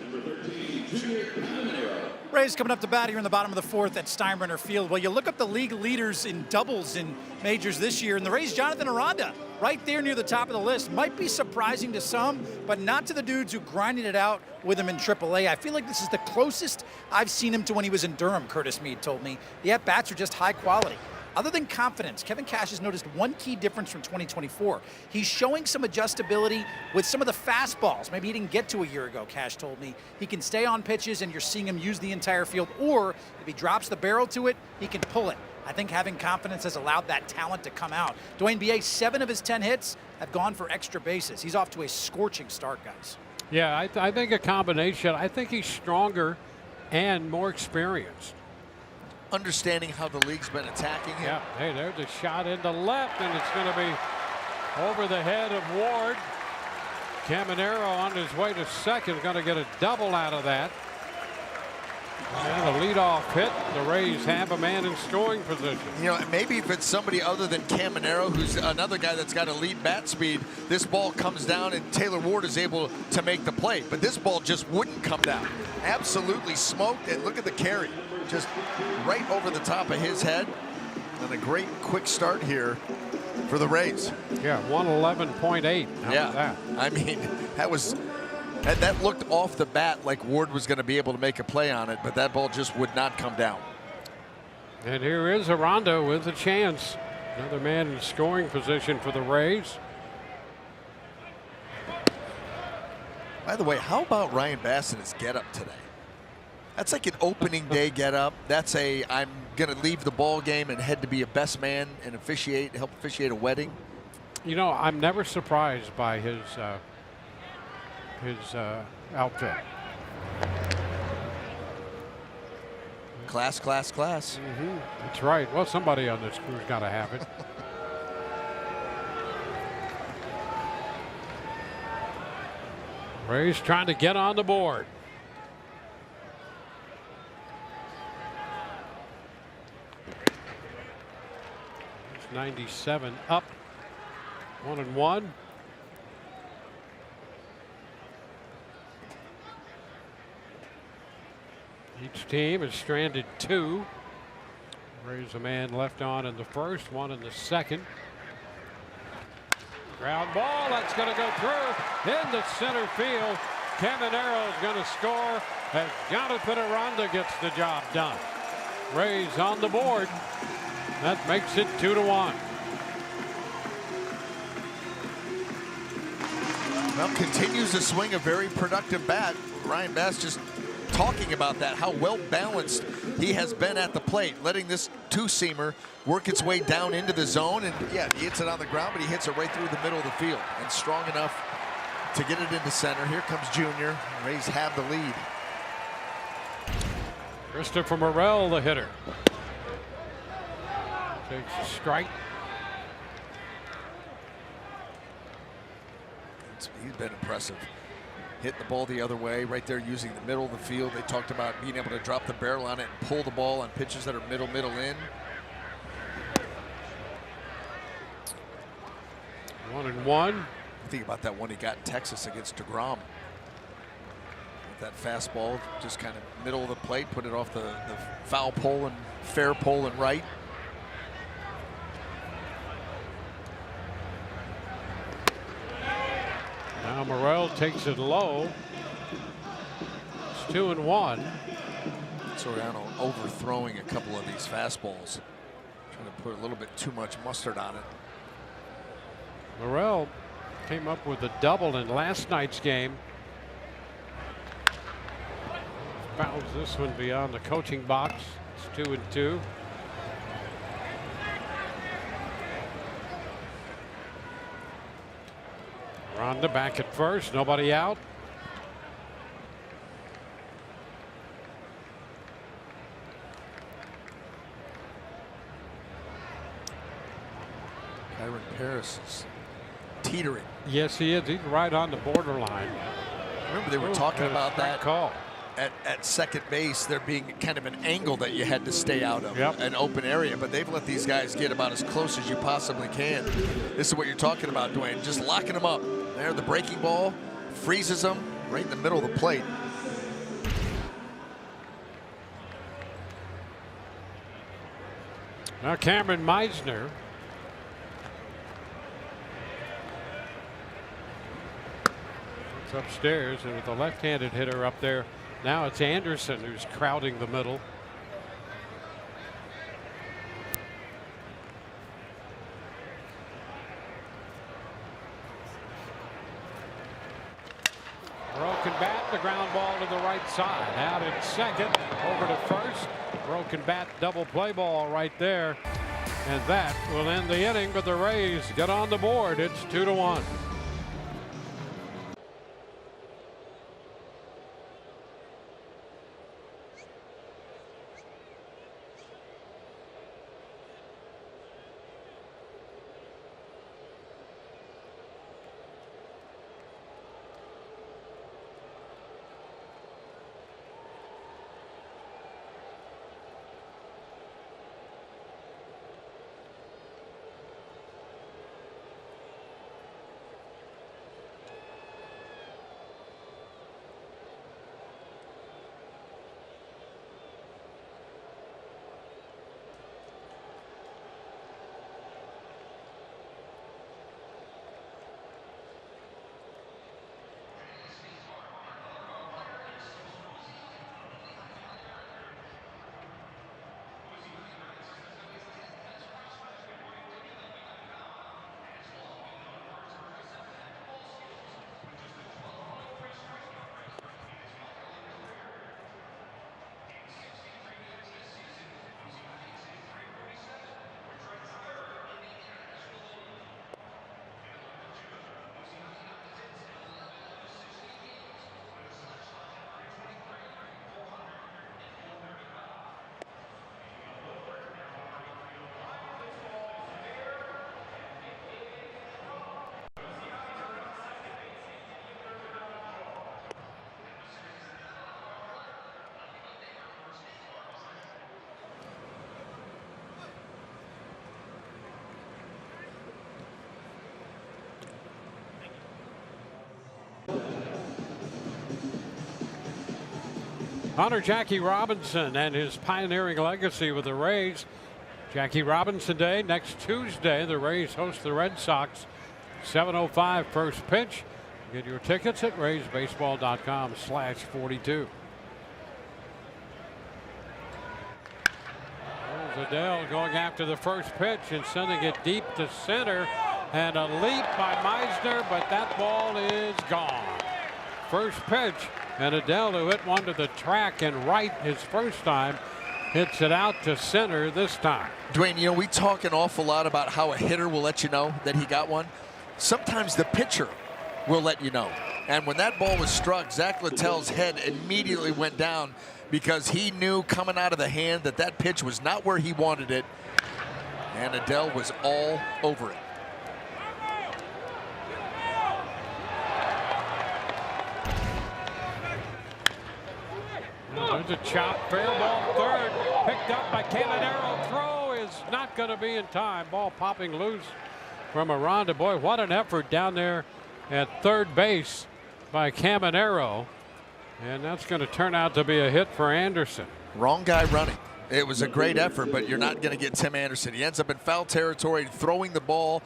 Number 13, Junior Caminero. Rays coming up to bat here in the bottom of the fourth at Steinbrenner Field. Well, you look up the league leaders in doubles in majors this year, and the Rays' Jonathan Aranda right there near the top of the list. Might be surprising to some, but not to the dudes who grinded it out with him in AAA. I feel like this is the closest I've seen him to when he was in Durham, Curtis Mead told me. The at-bats are just high quality. Other than confidence, Kevin Cash has noticed one key difference from 2024. He's showing some adjustability with some of the fastballs. Maybe he didn't get to a year ago, Cash told me. He can stay on pitches and you're seeing him use the entire field, or if he drops the barrel to it, he can pull it. I think having confidence has allowed that talent to come out. Dwayne B.A., 7 of his 10 hits have gone for extra bases. He's off to a scorching start, guys. Yeah, I think a combination. I think he's stronger and more experienced. Understanding how the league's been attacking him. Yeah, hey, there's a shot into left, and it's going to be over the head of Ward. Caminero on his way to second, going to get a double out of that. And a leadoff hit. The Rays have a man in scoring position. You know, maybe if it's somebody other than Caminero, who's another guy that's got elite bat speed, this ball comes down and Taylor Ward is able to make the play. But this ball just wouldn't come down. Absolutely smoked, and look at the carry. Just right over the top of his head. And a great quick start here for the Rays. Yeah, 111.8. Yeah, I mean, that looked off the bat like Ward was going to be able to make a play on it, but that ball just would not come down. And here is Aranda with a chance. Another man in scoring position for the Rays. By the way, how about Ryan Bass and his get-up today? That's like an opening day get-up. That's I'm going to leave the ball game and head to be a best man and help officiate a wedding. You know, I'm never surprised by his outfit. Class. Mm-hmm. That's right. Well, somebody on this crew's got to have it. Rays trying to get on the board. It's 97 up. 1-1. Each team has stranded 2. Rays a man left on in the first, 1 in the second. Ground ball, that's going to go through into center field. Caminero is going to score as Jonathan Aranda gets the job done. Rays on the board. That makes it 2-1. Well, continues to swing a very productive bat. Ryan Bass just talking about that, how well balanced he has been at the plate, letting this two-seamer work its way down into the zone. And yeah, he hits it on the ground, but he hits it right through the middle of the field and strong enough to get it into center. Here comes Junior. Rays have the lead. Christopher Morel, the hitter, takes a strike. He's been impressive. Hitting the ball the other way, right there using the middle of the field. They talked about being able to drop the barrel on it and pull the ball on pitches that are middle in. 1-1. Think about that one he got in Texas against DeGrom. With that fastball, just kind of middle of the plate, put it off the foul pole and fair pole and right. Now Morel takes it low. It's 2-1. Soriano overthrowing a couple of these fastballs. Trying to put a little bit too much mustard on it. Morel came up with a double in last night's game. Fouls this one beyond the coaching box. It's 2-2. Aranda back at first, nobody out. Kyron Paris is teetering. Yes, he is. He's right on the borderline. Remember, they were talking about that call at second base, there being kind of an angle that you had to stay out of, an open area, but they've let these guys get about as close as you possibly can. This is what you're talking about, Dwayne, just locking them up. There, the breaking ball freezes them right in the middle of the plate. Now Cameron Meisner. It's upstairs, and with the left-handed hitter up there, now it's Anderson who's crowding the middle. Broken bat, the ground ball to the right side. Out at second, over to first. Broken bat, double play ball right there. And that will end the inning, but the Rays get on the board. It's 2-1. Honor Jackie Robinson and his pioneering legacy with the Rays. Jackie Robinson Day next Tuesday. The Rays host the Red Sox. 7:05 first pitch. Get your tickets at raysbaseball.com/42. There's Adell going after the first pitch and sending it deep to center. And a leap by Meisner, but that ball is gone. First pitch, and Adell, who hit one to the track and right his first time, hits it out to center this time. Dwayne, you know, we talk an awful lot about how a hitter will let you know that he got one. Sometimes the pitcher will let you know. And when that ball was struck, Zach Littell's head immediately went down because he knew coming out of the hand that that pitch was not where he wanted it. And Adell was all over it. There's a chop, fair ball third, picked up by Caminero. Throw is not going to be in time. Ball popping loose from Aranda. Boy, what an effort down there at third base by Caminero. And that's going to turn out to be a hit for Anderson. Wrong guy running. It was a great effort, but you're not going to get Tim Anderson. He ends up in foul territory, throwing the ball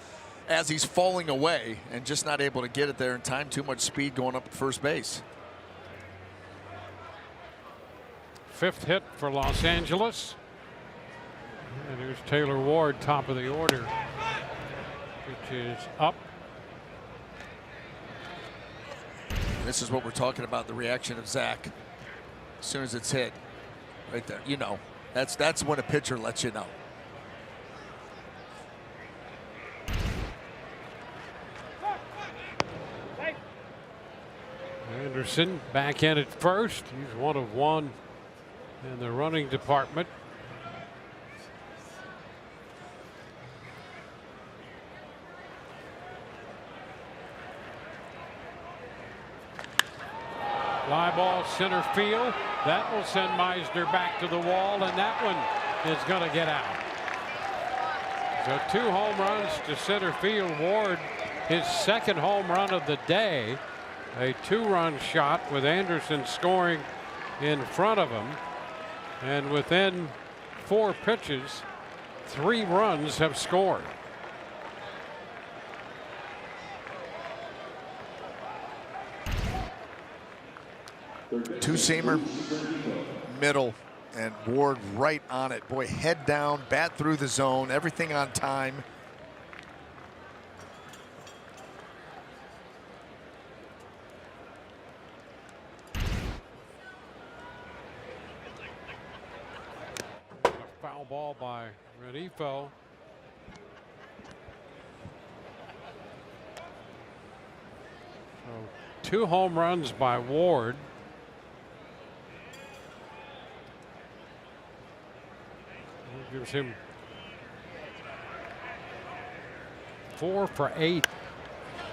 as he's falling away and just not able to get it there in time. Too much speed going up at first base. Fifth hit for Los Angeles. And here's Taylor Ward, top of the order, which is up. This is what we're talking about, the reaction of Zach. As soon as it's hit, right there, you know, that's when a pitcher lets you know. Anderson back in at first. He's one of one in the running department. Fly ball center field. That will send Meisner back to the wall, and that one is going to get out. So 2 home runs to center field. Ward, his second home run of the day. A 2-run shot with Anderson scoring in front of him. And within 4 pitches, 3 runs have scored. Two-seamer, middle, and Ward right on it. Boy, head down, bat through the zone, everything on time. A foul ball by Renifo. So 2 home runs by Ward. Gives him 4 for 8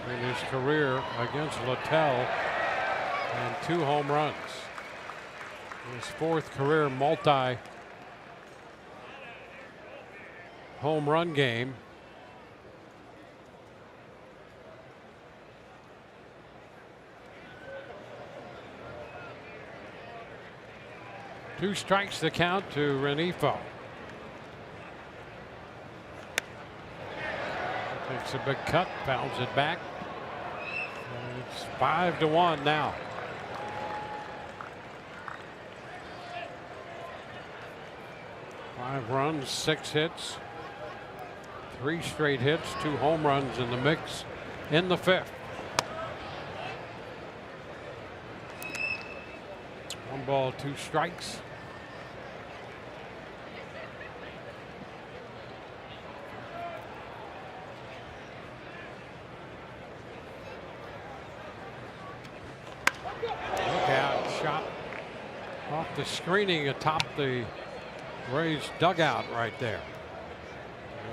in his career against Littell and 2 home runs. His 4th career home run game. Two strikes the count to Renifo. Takes a big cut, fouls it back. And it's 5-1 now. Five runs, 6 hits, 3 straight hits, 2 home runs in the mix in the 5th. 1 ball, 2 strikes. Off the screening atop the Rays dugout right there.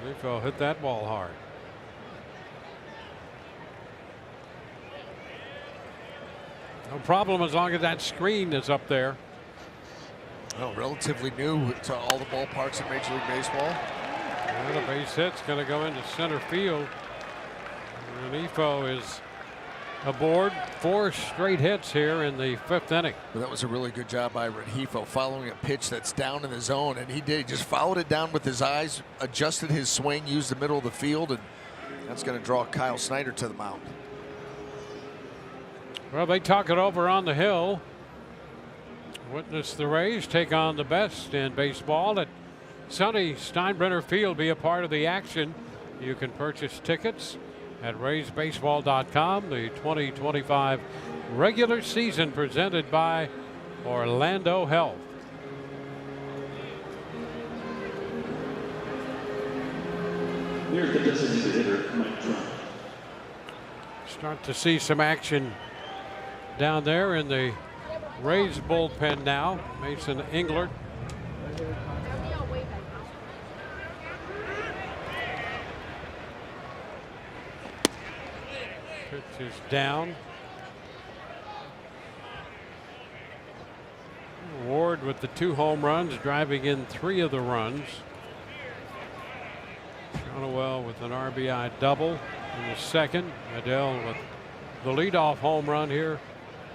Renifo hit that ball hard. No problem as long as that screen is up there. Well, relatively new to all the ballparks in Major League Baseball. And a base hit's going to go into center field. Renifo is aboard. 4 straight hits here in the 5th inning. Well, that was a really good job by Renifo following a pitch that's down in the zone, and he did. He just followed it down with his eyes, adjusted his swing, used the middle of the field, and that's going to draw Kyle Snyder to the mound. Well, they talk it over on the hill. Witness the Rays take on the best in baseball at sunny Steinbrenner Field. Be a part of the action. You can purchase tickets at RaysBaseball.com. The 2025 regular season presented by Orlando Health. Here's the designated hitter, Mike Trout. Start to see some action down there in the Rays bullpen now. Mason Englert. Pitch is down. Ward with the 2 home runs, driving in 3 of the runs. Shonowell with an RBI double in the 2nd. Adele with the leadoff home run here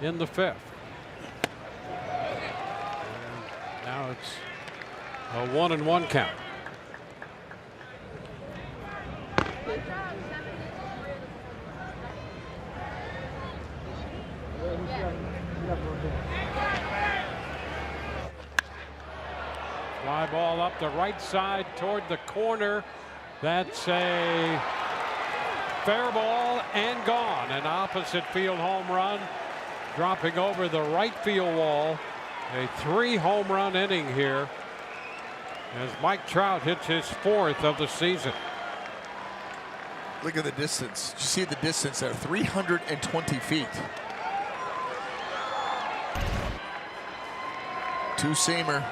in the 5th. And now it's a 1-1 count. Fly ball up the right side toward the corner. That's a fair ball and gone. An opposite field home run, dropping over the right field wall. A 3 home run inning here as Mike Trout hits his 4th of the season. Look at the distance. Did you see the distance there? 320 feet. Two-seamer.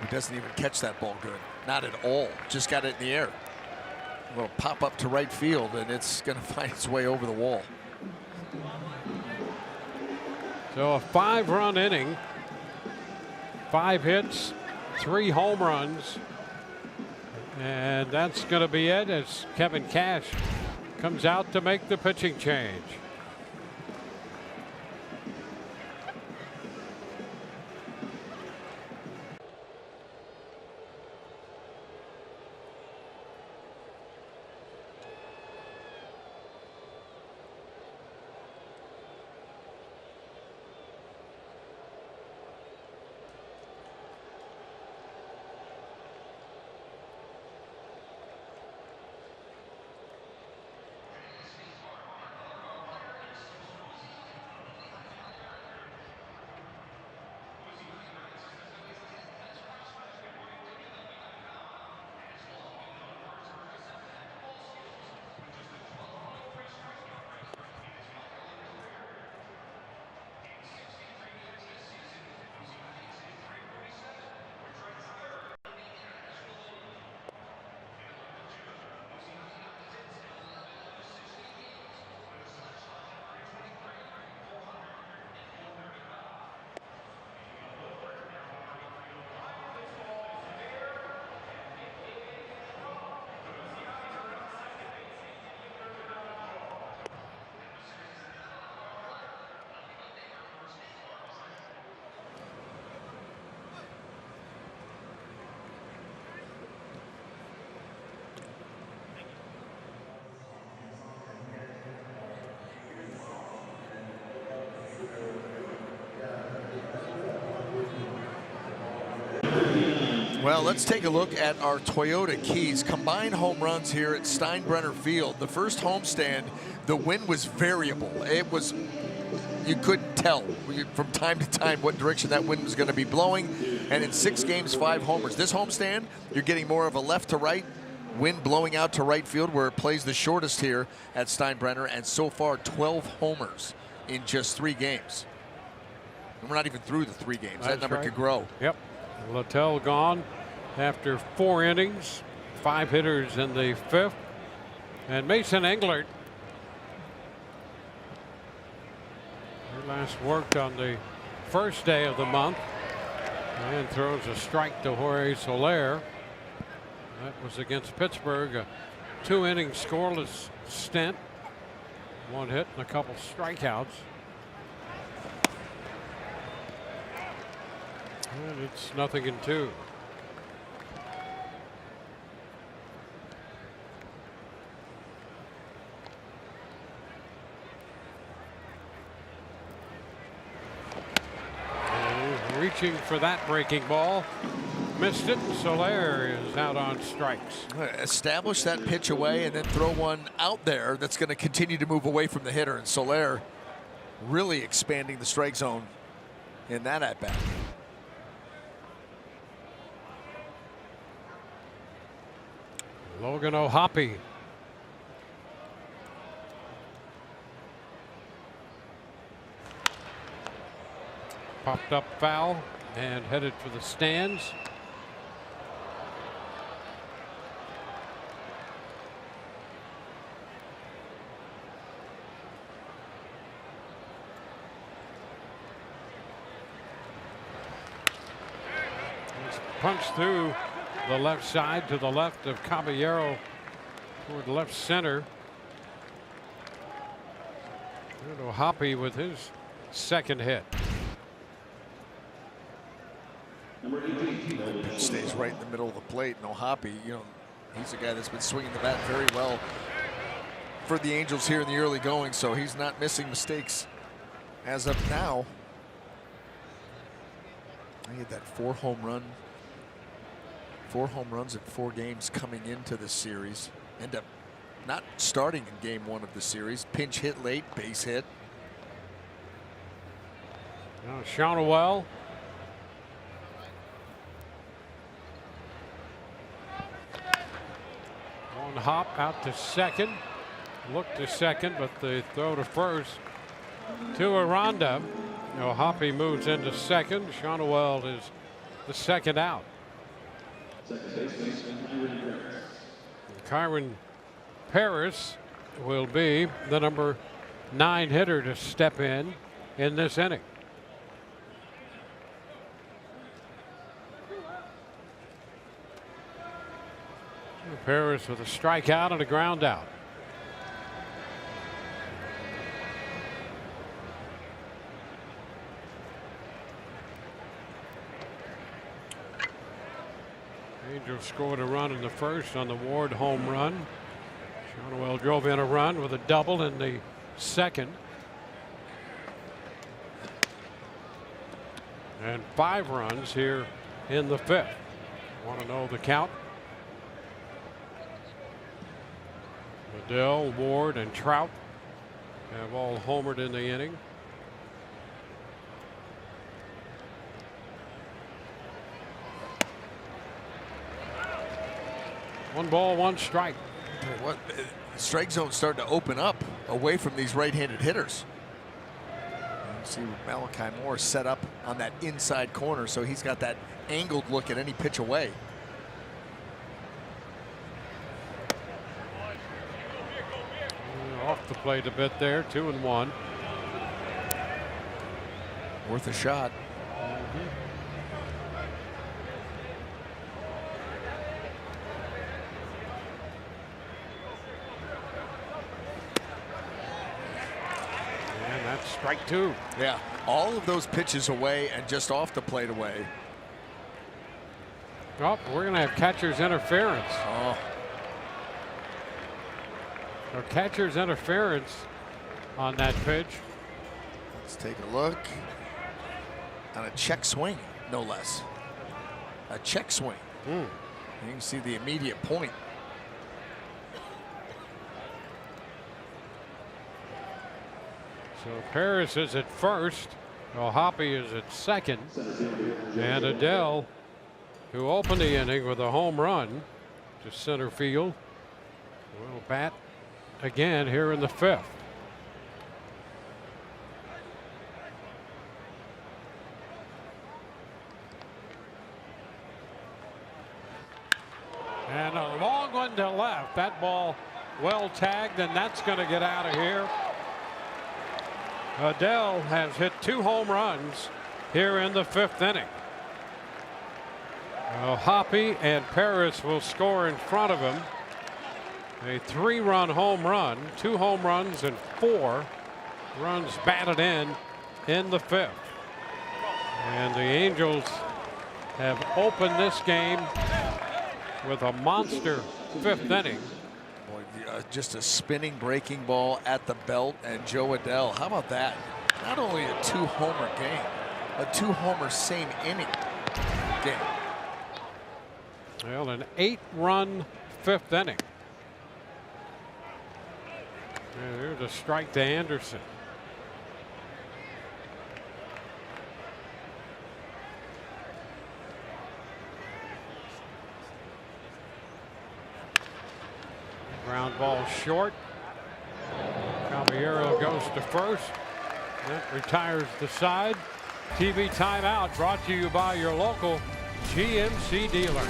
He doesn't even catch that ball good. Not at all. Just got it in the air. A little pop up to right field, and it's going to find its way over the wall. So a 5-run inning, 5 hits, 3 home runs, and that's going to be it as Kevin Cash comes out to make the pitching change. Well, let's take a look at our Toyota Keys combined home runs here at Steinbrenner Field. The first homestand, the wind was variable. It was, you couldn't tell from time to time what direction that wind was going to be blowing. And in 6 games, 5 homers. This homestand, you're getting more of a left to right wind blowing out to right field, where it plays the shortest here at Steinbrenner, and so far 12 homers in just 3 games. And we're not even through the 3 games. That number could grow. Yep. Littell gone after 4 innings, 5 hitters in the 5th. And Mason Englert, he last worked on the first day of the month and throws a strike to Jorge Soler. That was against Pittsburgh, a 2-inning scoreless stint, 1 hit and a couple strikeouts. And it's 0-2. Reaching for that breaking ball. Missed it. Soler is out on strikes. Establish that pitch away and then throw one out there that's going to continue to move away from the hitter. And Soler really expanding the strike zone in that at-bat. Logan O'Hoppe. Popped up foul and headed for the stands. Punched through the left side to the left of Caballero toward left center. And O'Hoppe with his second hit. Stays right in the middle of the plate. And O'Hoppe, you know, he's a guy that's been swinging the bat very well for the Angels here in the early going, so he's not missing mistakes as of now. I had that 4 home runs in 4 games coming into this series. End up not starting in game 1 of the series. Pinch hit late, base hit. Now Shonowell. One hop out to second. Look to second, but the throw to first to Aranda. O'Hoppe moves into second. Shonowell is the second out. Kyron Paris will be the number 9 hitter to step in this inning. Paris with a strikeout and a ground out. Angels scored a run in the first on the Ward home run. Shonowell drove in a run with a double in the second. And 5 runs here in the 5th. Want to know the count? Liddell, Ward, and Trout have all homered in the inning. One ball, 1 strike. What strike zone starting to open up away from these right-handed hitters. You see Malachi Moore set up on that inside corner, so he's got that angled look at any pitch away. Off the plate a bit there, 2-1. Worth a shot. And that's strike 2. Yeah, all of those pitches away and just off the plate away. Oh, we're going to have catcher's interference. Oh. So catcher's interference on that pitch. Let's take a look. On a check swing, no less. A check swing. You can see the immediate point. So Paris is at first. Hoppe is at second. And Adell, who opened the inning with a home run to center field, will bat again here in the fifth. And a long one to left. That ball well tagged, and that's going to get out of here. Adell has hit 2 home runs here in the fifth inning. Hoppe and Paris will score in front of him. A 3-run home run, 2 home runs, and 4 runs batted in the fifth. And the Angels have opened this game with a monster fifth inning. Just a spinning breaking ball at the belt, and Joe Adell, how about that? Not only a 2-homer game, a 2-homer same inning game. Well, an 8-run fifth inning. And there's a strike to Anderson. Ground ball short. Caballero goes to first. That retires the side. TV timeout brought to you by your local GMC dealer.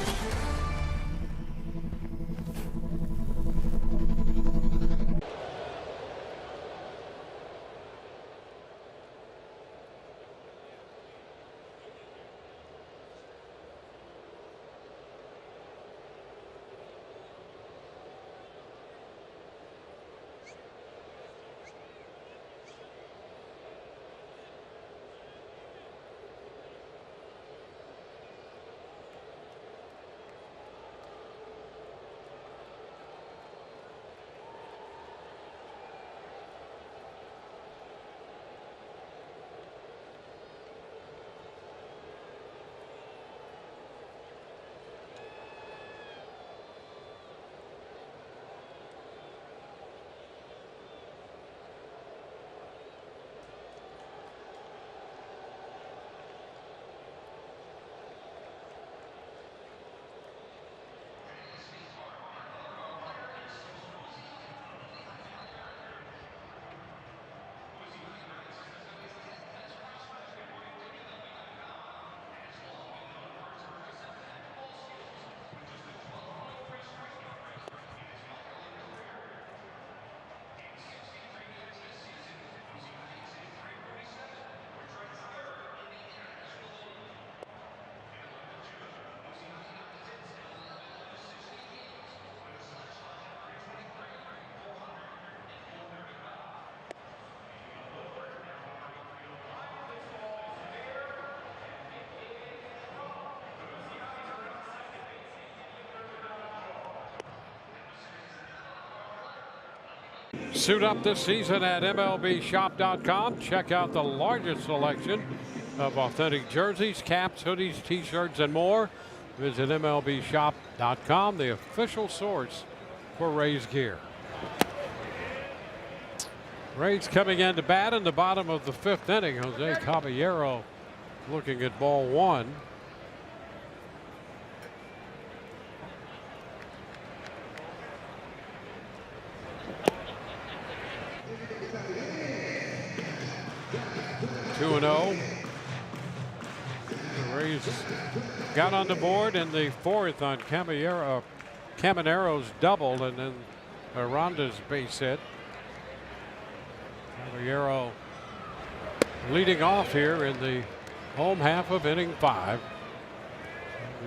Suit up this season at MLBshop.com. Check out the largest selection of authentic jerseys, caps, hoodies, t-shirts, and more. Visit MLBshop.com, the official source for Rays gear. Rays coming in to bat in the bottom of the fifth inning. Jose Caballero looking at ball one. Two and 0. The Rays got on the board in the fourth on Camanero's double, and then Aranda's base hit. Caballero leading off here in the home half of inning 5.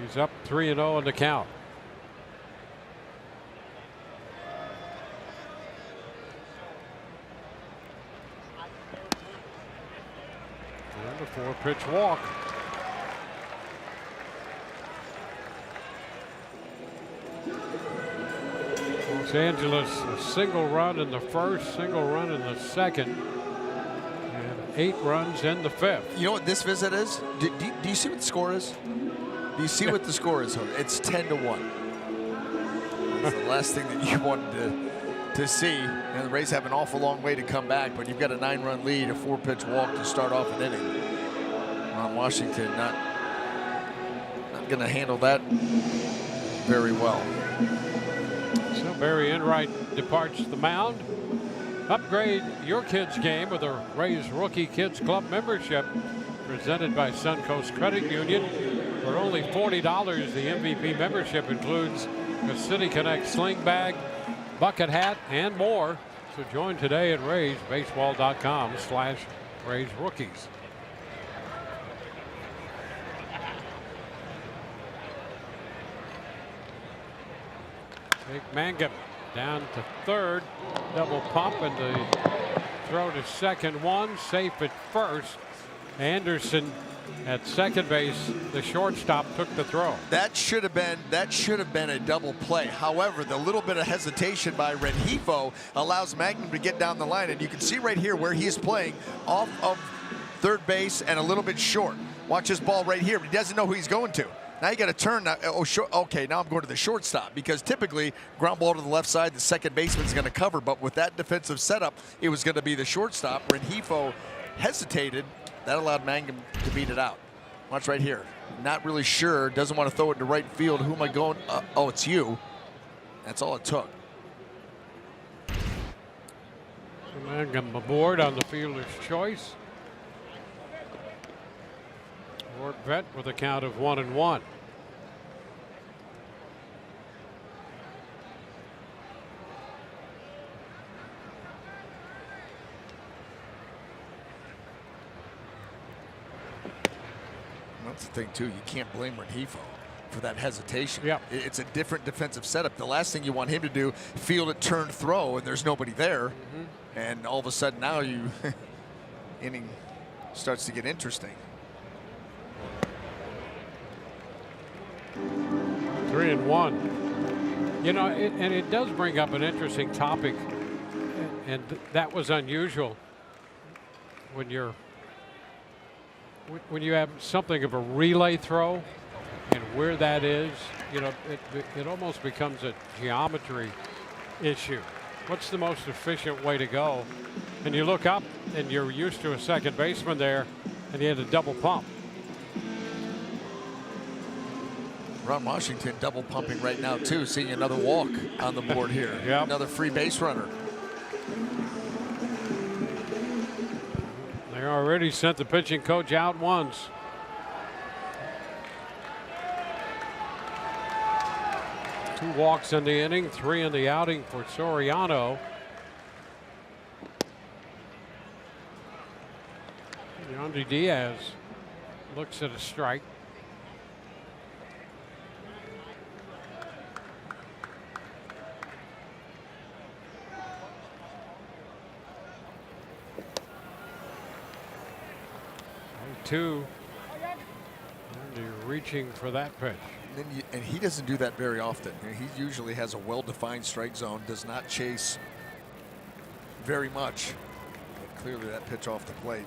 He's up 3-0 in the count. And a 4-pitch walk. Los Angeles, a single run in the first, single run in the second, and 8 runs in the fifth. You know what this visit is? Do you see what the score is? Do you see what the score is? It's 10-1. It's the last thing that you wanted to see. And the Rays have an awful long way to come back, but you've got a 9-run lead, a 4-pitch walk to start off an inning. Ron Washington not going to handle that very well. So Barry Enright departs the mound. Upgrade your kids' game with a Rays Rookie Kids Club membership presented by Suncoast Credit Union. For only $40, the MVP membership includes a City Connect sling bag, bucket hat, and more. So join today at RaysBaseball.com/RaysRookies. Jake Mangum down to third, double pump, and the throw to second, one safe at first. Anderson at second base, the shortstop took the throw. That should have been a double play. However, the little bit of hesitation by Rengifo allows Magnum to get down the line, and you can see right here where he is playing off of third base and a little bit short. Watch his ball right here, but he doesn't know who he's going to. Now you got to turn. Okay, now I'm going to the shortstop, because typically ground ball to the left side, the second baseman's going to cover. But with that defensive setup, it was going to be the shortstop. Rengifo hesitated. That allowed Mangum to beat it out. Watch right here. Not really sure. Doesn't want to throw it to right field. Who am I going? Oh, it's you. That's all it took. So Mangum aboard on the fielder's choice. Ward Vett with a count of 1-1. That's the thing too. You can't blame Rengifo for that hesitation. Yep. It's a different defensive setup. The last thing you want him to do, field it, turn, throw, and there's nobody there. And all of a sudden now inning starts to get interesting. 3-1. You know, and it does bring up an interesting topic, and that was unusual when you have something of a relay throw, and where that is, you know, it almost becomes a geometry issue. What's the most efficient way to go? And you look up and you're used to a second baseman there, and he had a double pump. Ron Washington double pumping right now too, seeing another walk on the board here. Yep. Another free base runner. They already sent the pitching coach out once. Two walks in the inning, 3 in the outing for Soriano. Yandy Diaz looks at a strike. Two. And you're reaching for that pitch. And he doesn't do that very often. He usually has a well-defined strike zone, does not chase very much. But clearly that pitch off the plate.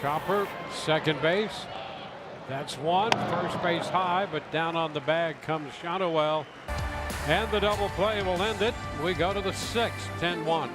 Chopper, second base. That's one. First base high, but down on the bag comes Shadowell. And the double play will end it. We go to the 6th, 10-1.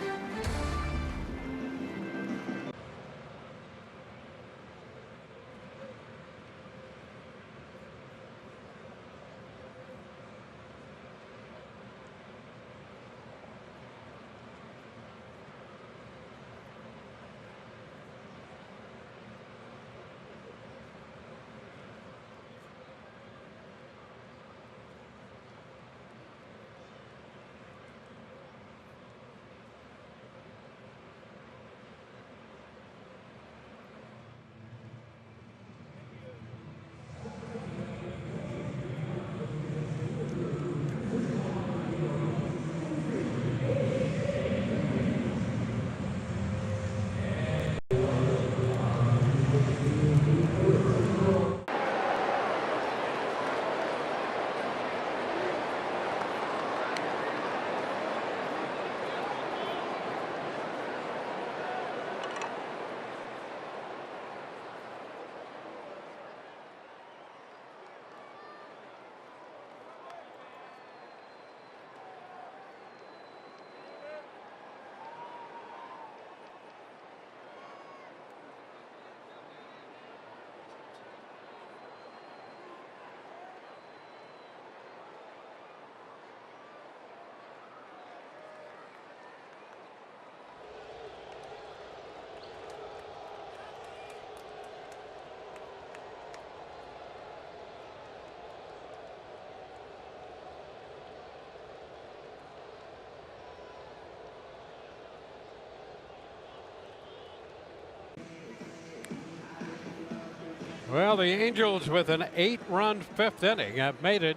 Well, the Angels with an 8-run fifth inning have made it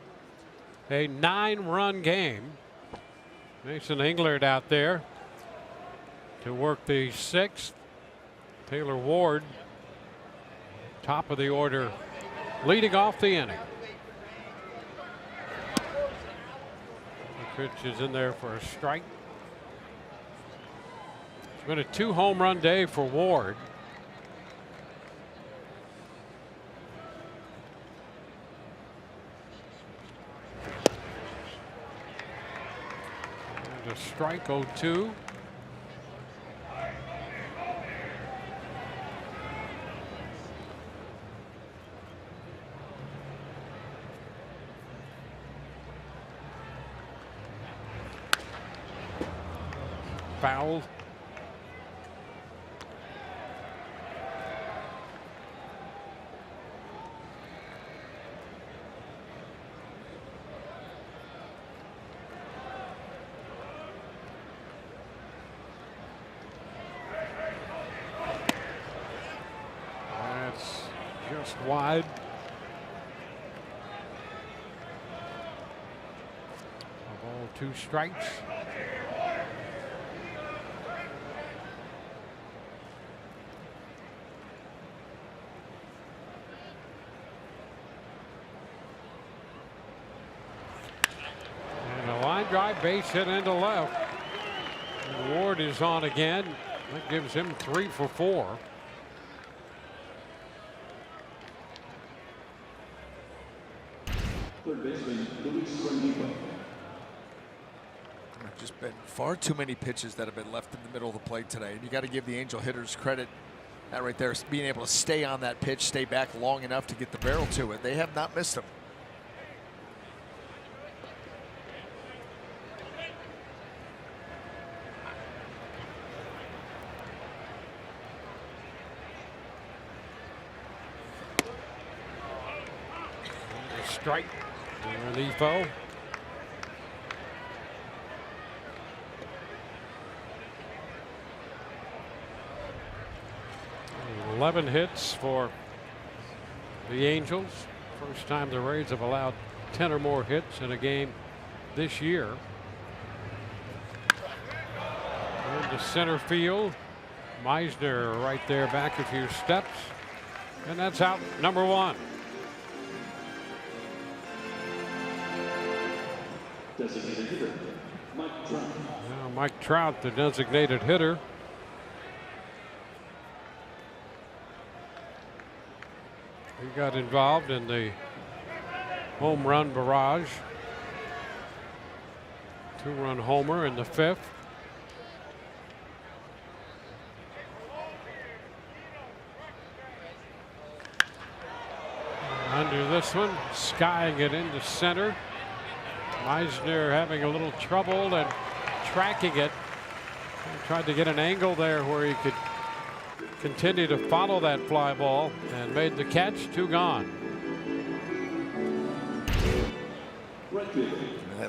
a 9-run game. Mason Englert out there to work the sixth. Taylor Ward, top of the order, leading off the inning. The pitch is in there for a strike. It's been a 2-home-run day for Ward. And a strike, 0-2. Foul. That's just wide. A ball, 2 strikes. Drive, base hit into left. And Ward is on again. That gives him 3 for 4. Third baseman, Luis Rengifo. There's just been far too many pitches that have been left in the middle of the plate today. And you got to give the Angel hitters credit. That right there is being able to stay on that pitch, stay back long enough to get the barrel to it. They have not missed them. Strike. Rengifo. 11 hits for the Angels. First time the Rays have allowed 10 or more hits in a game this year. Into center field. Meisner right there, back a few steps. And that's out number 1. Designated hitter, Mike Trout. Now Mike Trout, the designated hitter. He got involved in the home run barrage. 2-run homer in the 5th. Under this one, skying it into center. Meisner having a little trouble and tracking it. He tried to get an angle there where he could continue to follow that fly ball and made the catch. 2 gone.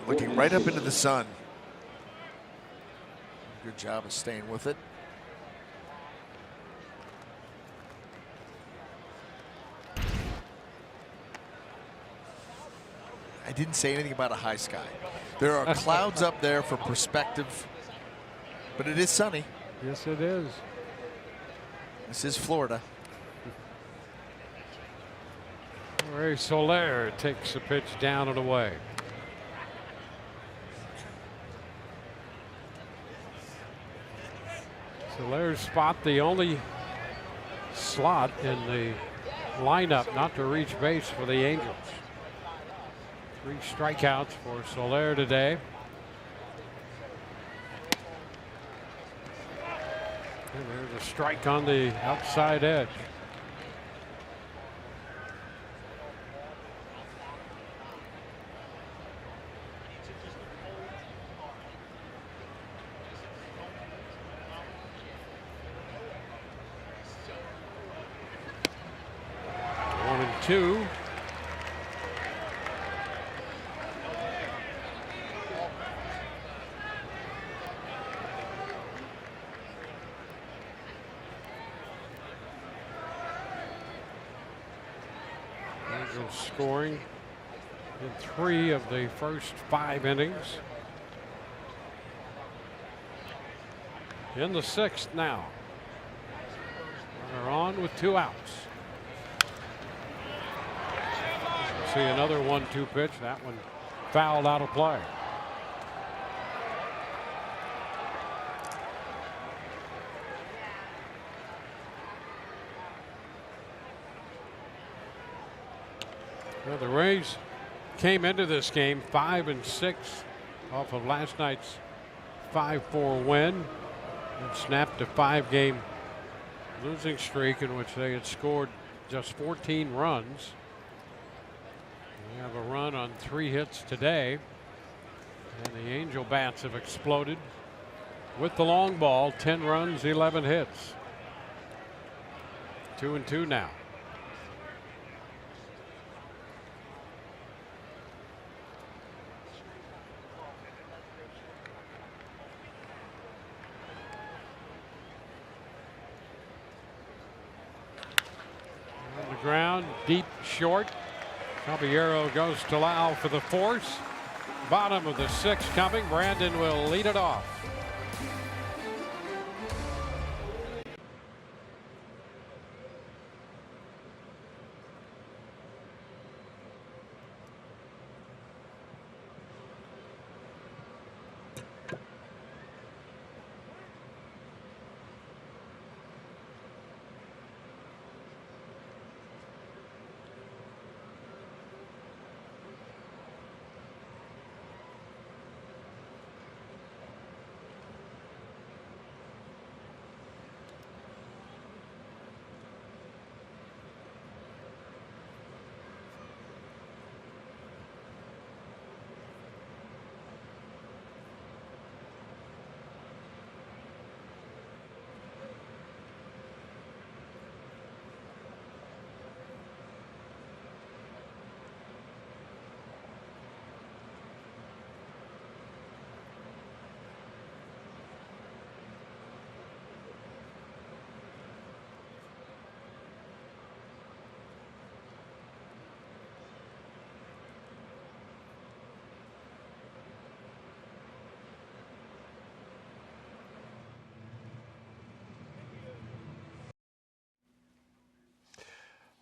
Looking right up into the sun. Good job of staying with it. I didn't say anything about a high sky. There are clouds up there for perspective, but it is sunny. Yes, it is. This is Florida. Ray Soler takes the pitch down and away. Soler's spot the only slot in the lineup not to reach base for the Angels. 3 strikeouts for Soler today. And there's a strike on the outside edge. One and 2. scoring in 3 of the first 5 innings. In the 6th now. Runner on with 2 outs. See another 1-2 pitch. That one fouled out of play. Well, the Rays came into this game 5-6 off of last night's 5-4 win and snapped a 5-game losing streak in which they had scored just 14 runs. We have a run on 3 hits today, and the Angel bats have exploded with the long ball. 10 runs, 11 hits. 2-2 now. On the ground, deep short. Caballero goes to Lau for the force. Bottom of the 6th coming. Brandon will lead it off.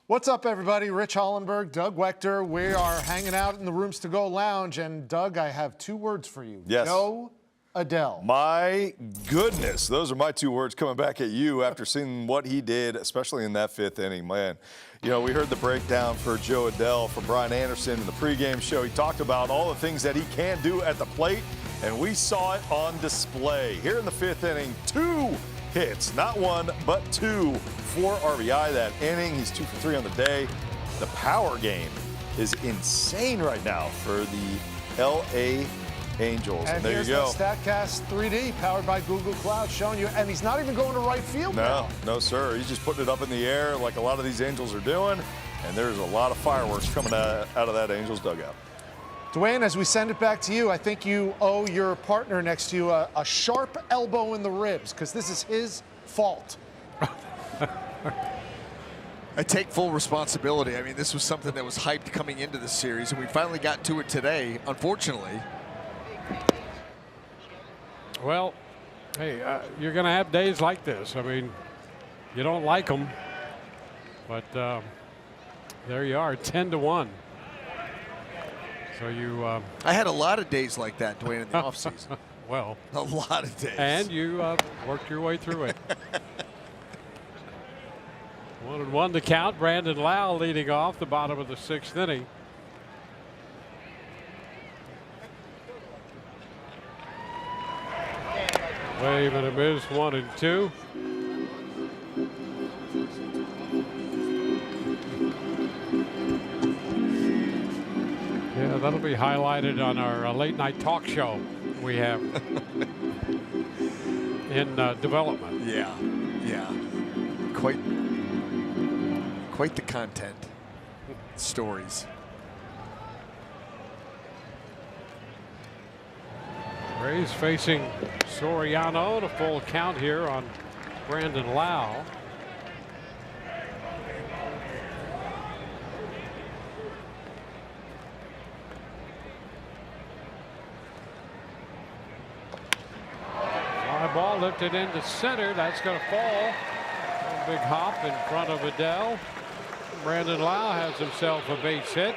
What's up, everybody? Rich Hollenberg, Doug Wechter. We are hanging out in the Rooms to Go lounge, and Doug, I have 2 words for you. Yes. Joe Adell. My goodness, those are my 2 words coming back at you after seeing what he did, especially in that 5th inning, man. You know, we heard the breakdown for Joe Adell from Brian Anderson in the pregame show. He talked about all the things that he can do at the plate, and we saw it on display. Here in the 5th inning, 2 hits, not 1, but 2 for RBI that inning. He's 2 for 3 on the day. The power game is insane right now for the LA Angels. And there here's you go. the StatCast 3D powered by Google Cloud showing you, and he's not even going to right field now. No, sir. He's just putting it up in the air like a lot of these Angels are doing. And there's a lot of fireworks coming out of that Angels dugout. Dwayne, as we send it back to you, I think you owe your partner next to you a sharp elbow in the ribs, because this is his fault. I take full responsibility. I mean, this was something that was hyped coming into the series, and we finally got to it today, unfortunately. Well, hey, you're going to have days like this. I mean, you don't like them, but there you are, 10-1. So you. I had a lot of days like that, Dwayne, in the offseason. Well, a lot of days. And you worked your way through it. 1-1 to count. Brandon Lau leading off the bottom of the 6th inning. Wave and a miss, 1-2. Yeah, that'll be highlighted on our late night talk show we have in development. Yeah. Quite the content. Stories. Rays facing Soriano, to full count here on Brandon Lau. ball lifted into center. That's going to fall. A big hop in front of Adell. Brandon Lau has himself a base hit.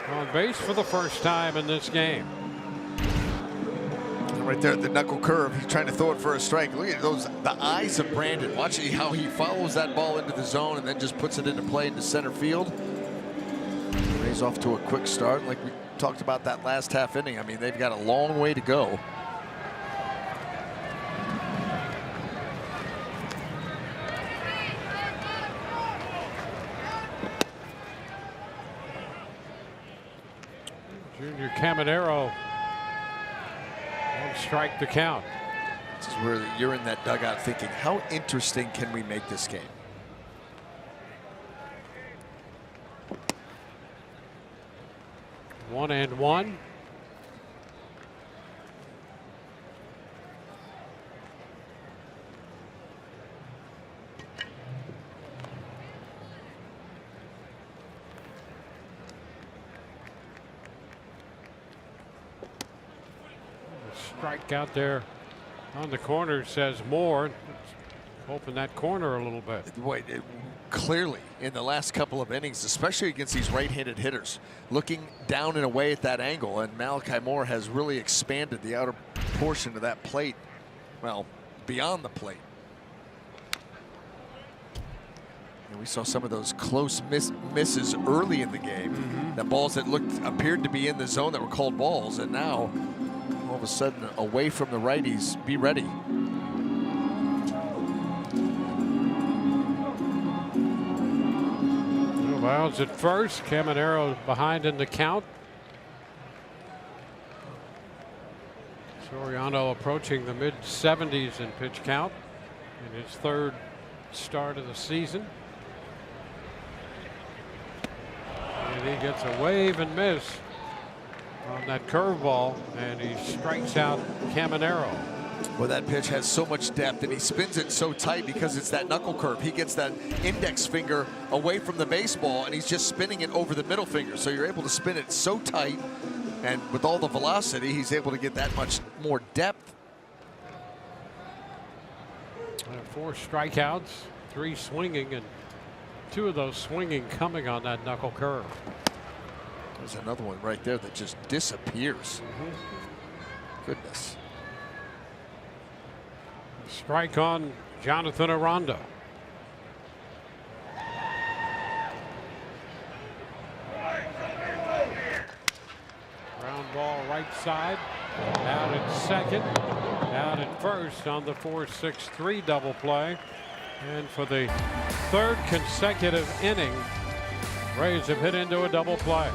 On base for the first time in this game. Right there at the knuckle curve, he's trying to throw it for a strike. Look at those, the eyes of Brandon. Watch how he follows that ball into the zone and then just puts it into play into center field. Rays off to a quick start. Like we talked about that last half inning. I mean, they've got a long way to go. Junior Caminero won't strike the count. This is where you're in that dugout thinking, how interesting can we make this game? One and one. Strike out there on the corner says more. Open that corner a little bit. Boy, clearly in the last couple of innings, especially against these right-handed hitters, looking down and away at that angle, and Malachi Moore has really expanded the outer portion of that plate, well, beyond the plate. And we saw some of those close misses early in the game. The balls that appeared to be in the zone that were called balls, and now all of a sudden away from the righties. Be ready. Wilds at first. Caminero behind in the count. Soriano approaching the mid-70s in pitch count in his third start of the season. And he gets a wave and miss on that curveball, and he strikes out Caminero. Well, that pitch has so much depth, and he spins it so tight because it's that knuckle curve. He gets that index finger away from the baseball, and he's just spinning it over the middle finger. So you're able to spin it so tight, and with all the velocity, he's able to get that much more depth. 4 strikeouts, 3 swinging, and 2 of those swinging coming on that knuckle curve. There's another one right there that just disappears. Goodness. Strike on Jonathan Aranda. Ground ball right side. Out at second. Out at first on the 4-6-3 double play. And for the 3rd consecutive inning, Rays have hit into a double play.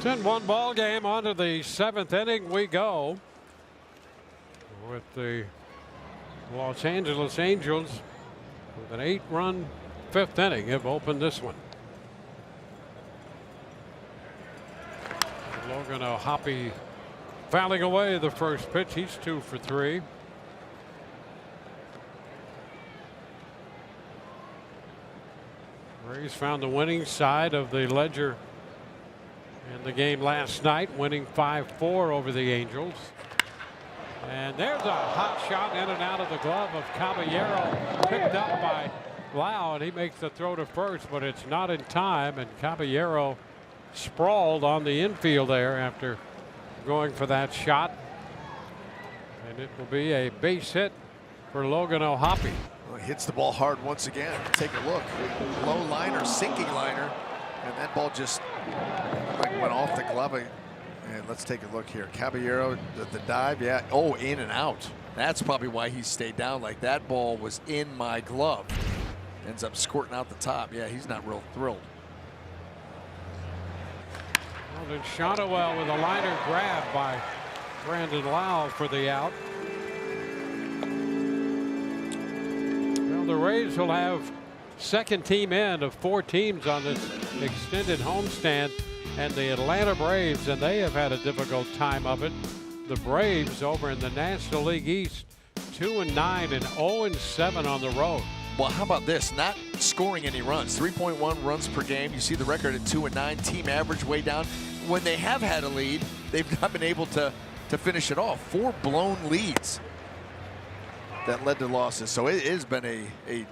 10-1 ball game. On to the 7th inning we go, with the Los Angeles Angels with an 8-run 5th inning have opened this one. Logan O'Hoppe fouling away the first pitch. He's 2 for 3. Rays found the winning side of the ledger in the game last night, winning 5-4 over the Angels. And there's a hot shot in and out of the glove of Caballero, picked up by Lau, and he makes the throw to first, but it's not in time, and Caballero sprawled on the infield there after going for that shot. And it will be a base hit for Logan O'Hoppe. Well, he hits the ball hard once again. Take a look. Low liner, sinking liner. And that ball just went off the glove. And let's take a look here. Caballero, the dive, yeah. Oh, in and out. That's probably why he stayed down. Like, that ball was in my glove. Ends up squirting out the top. Yeah, he's not real thrilled. Well, then Shotwell with a liner grab by Brandon Lau for the out. Well, the Rays will have second team in of 4 teams on this extended homestand, and the Atlanta Braves, and they have had a difficult time of it. The Braves over in the National League East, 2-9 and 0-7 on the road. Well, how about this? Not scoring any runs. 3.1 runs per game. You see the record at 2-9. Team average way down. When they have had a lead, they've not been able to finish it off. 4 blown leads that led to losses. So it has been an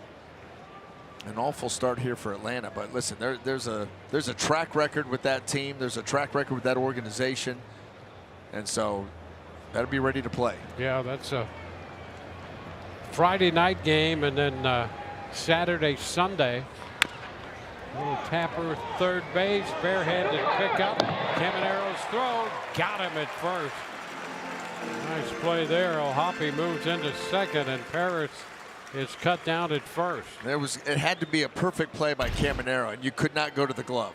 awful start here for Atlanta. But listen, there's a track record with that team. There's a track record with that organization, and so better be ready to play. Yeah, that's a Friday night game, and then Saturday, Sunday. Little tapper, third base, barehanded pickup. Camanero's throw, got him at first. Nice play there. O'Hoppe moves into second, and Paris is cut down at first. It had to be a perfect play by Caminero, and you could not go to the glove.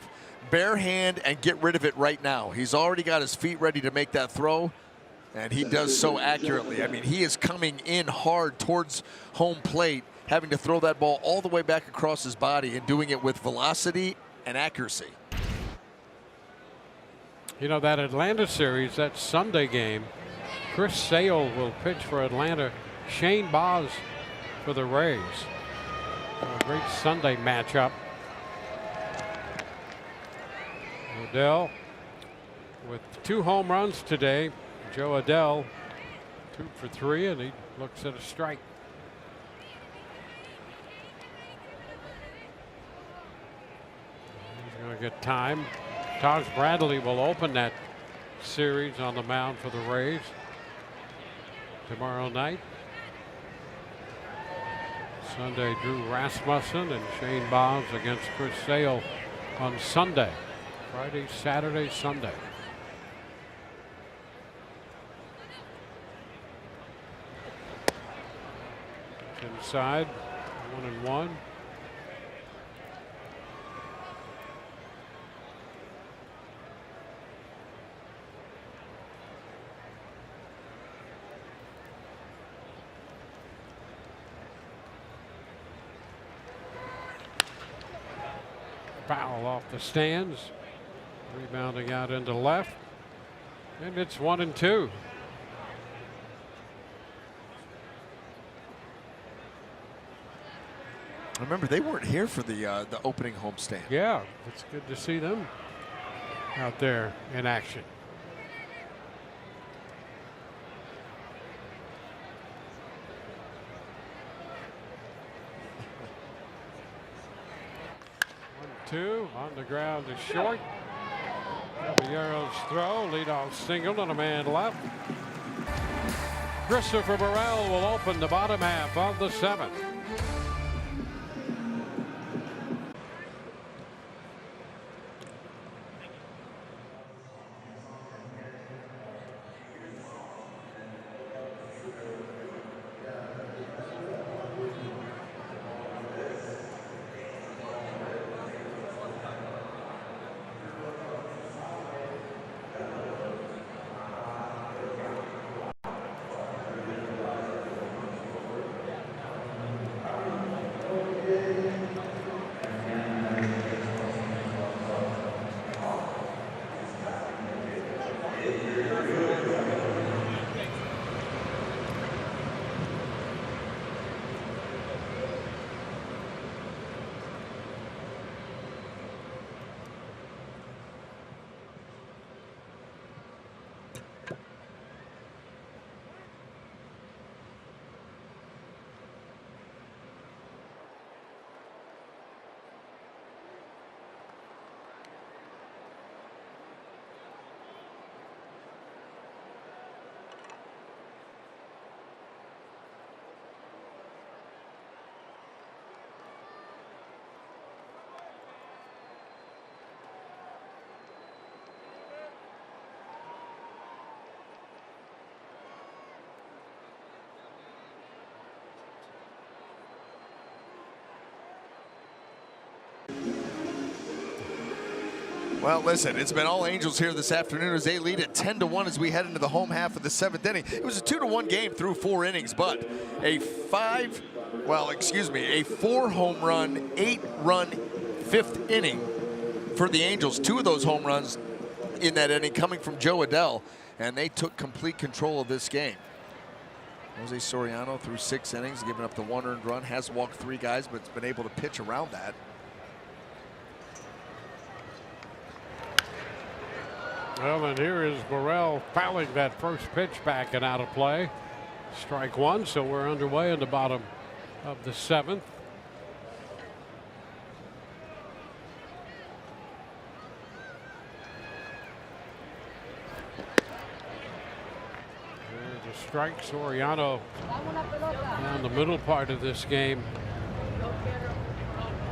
Bare hand and get rid of it right now. He's already got his feet ready to make that throw, and he does so accurately. I mean, he is coming in hard towards home plate, having to throw that ball all the way back across his body and doing it with velocity and accuracy. You know, that Atlanta series, that Sunday game, Chris Sale will pitch for Atlanta. Shane Baz for the Rays. A great Sunday matchup. Adell with 2 home runs today. Joe Adell 2 for 3, and he looks at a strike. He's going to get time. Taj Bradley will open that series on the mound for the Rays tomorrow night. Sunday, Drew Rasmussen and Shane Baz against Chris Sale on Sunday. Friday, Saturday, Sunday. Inside, 1-1. Foul off the stands. Rebounding out into left. And it's 1-2. Remember, they weren't here for the opening homestand. Yeah, it's good to see them out there in action. Two on the ground is short. Caballero's throw, leadoff single, and a man left. Christopher Morel will open the bottom half of the 7th. Well, listen, it's been all Angels here this afternoon as they lead at 10-1 as we head into the home half of the 7th inning. It was a 2-1 game through 4 innings, but a 4 home run, 8-run 5th inning for the Angels. 2 of those home runs in that inning coming from Jo Adell, and they took complete control of this game. Jose Soriano through 6 innings, giving up the 1 earned run, has walked 3 guys, but it's been able to pitch around that. Well, and here is Morel fouling that first pitch back and out of play. Strike 1, so we're underway in the bottom of the 7th. There's a strike. Soriano down the middle part of this game.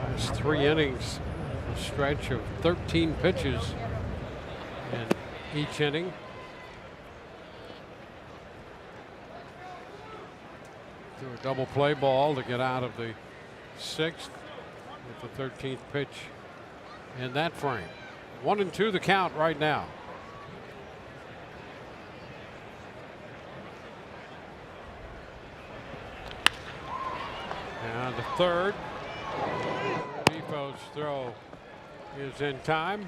Last 3 innings, a stretch of 13 pitches in each inning. Threw a double play ball to get out of the 6th with the 13th pitch in that frame. 1-2 the count right now. And the 3rd. Defoe's throw is in time.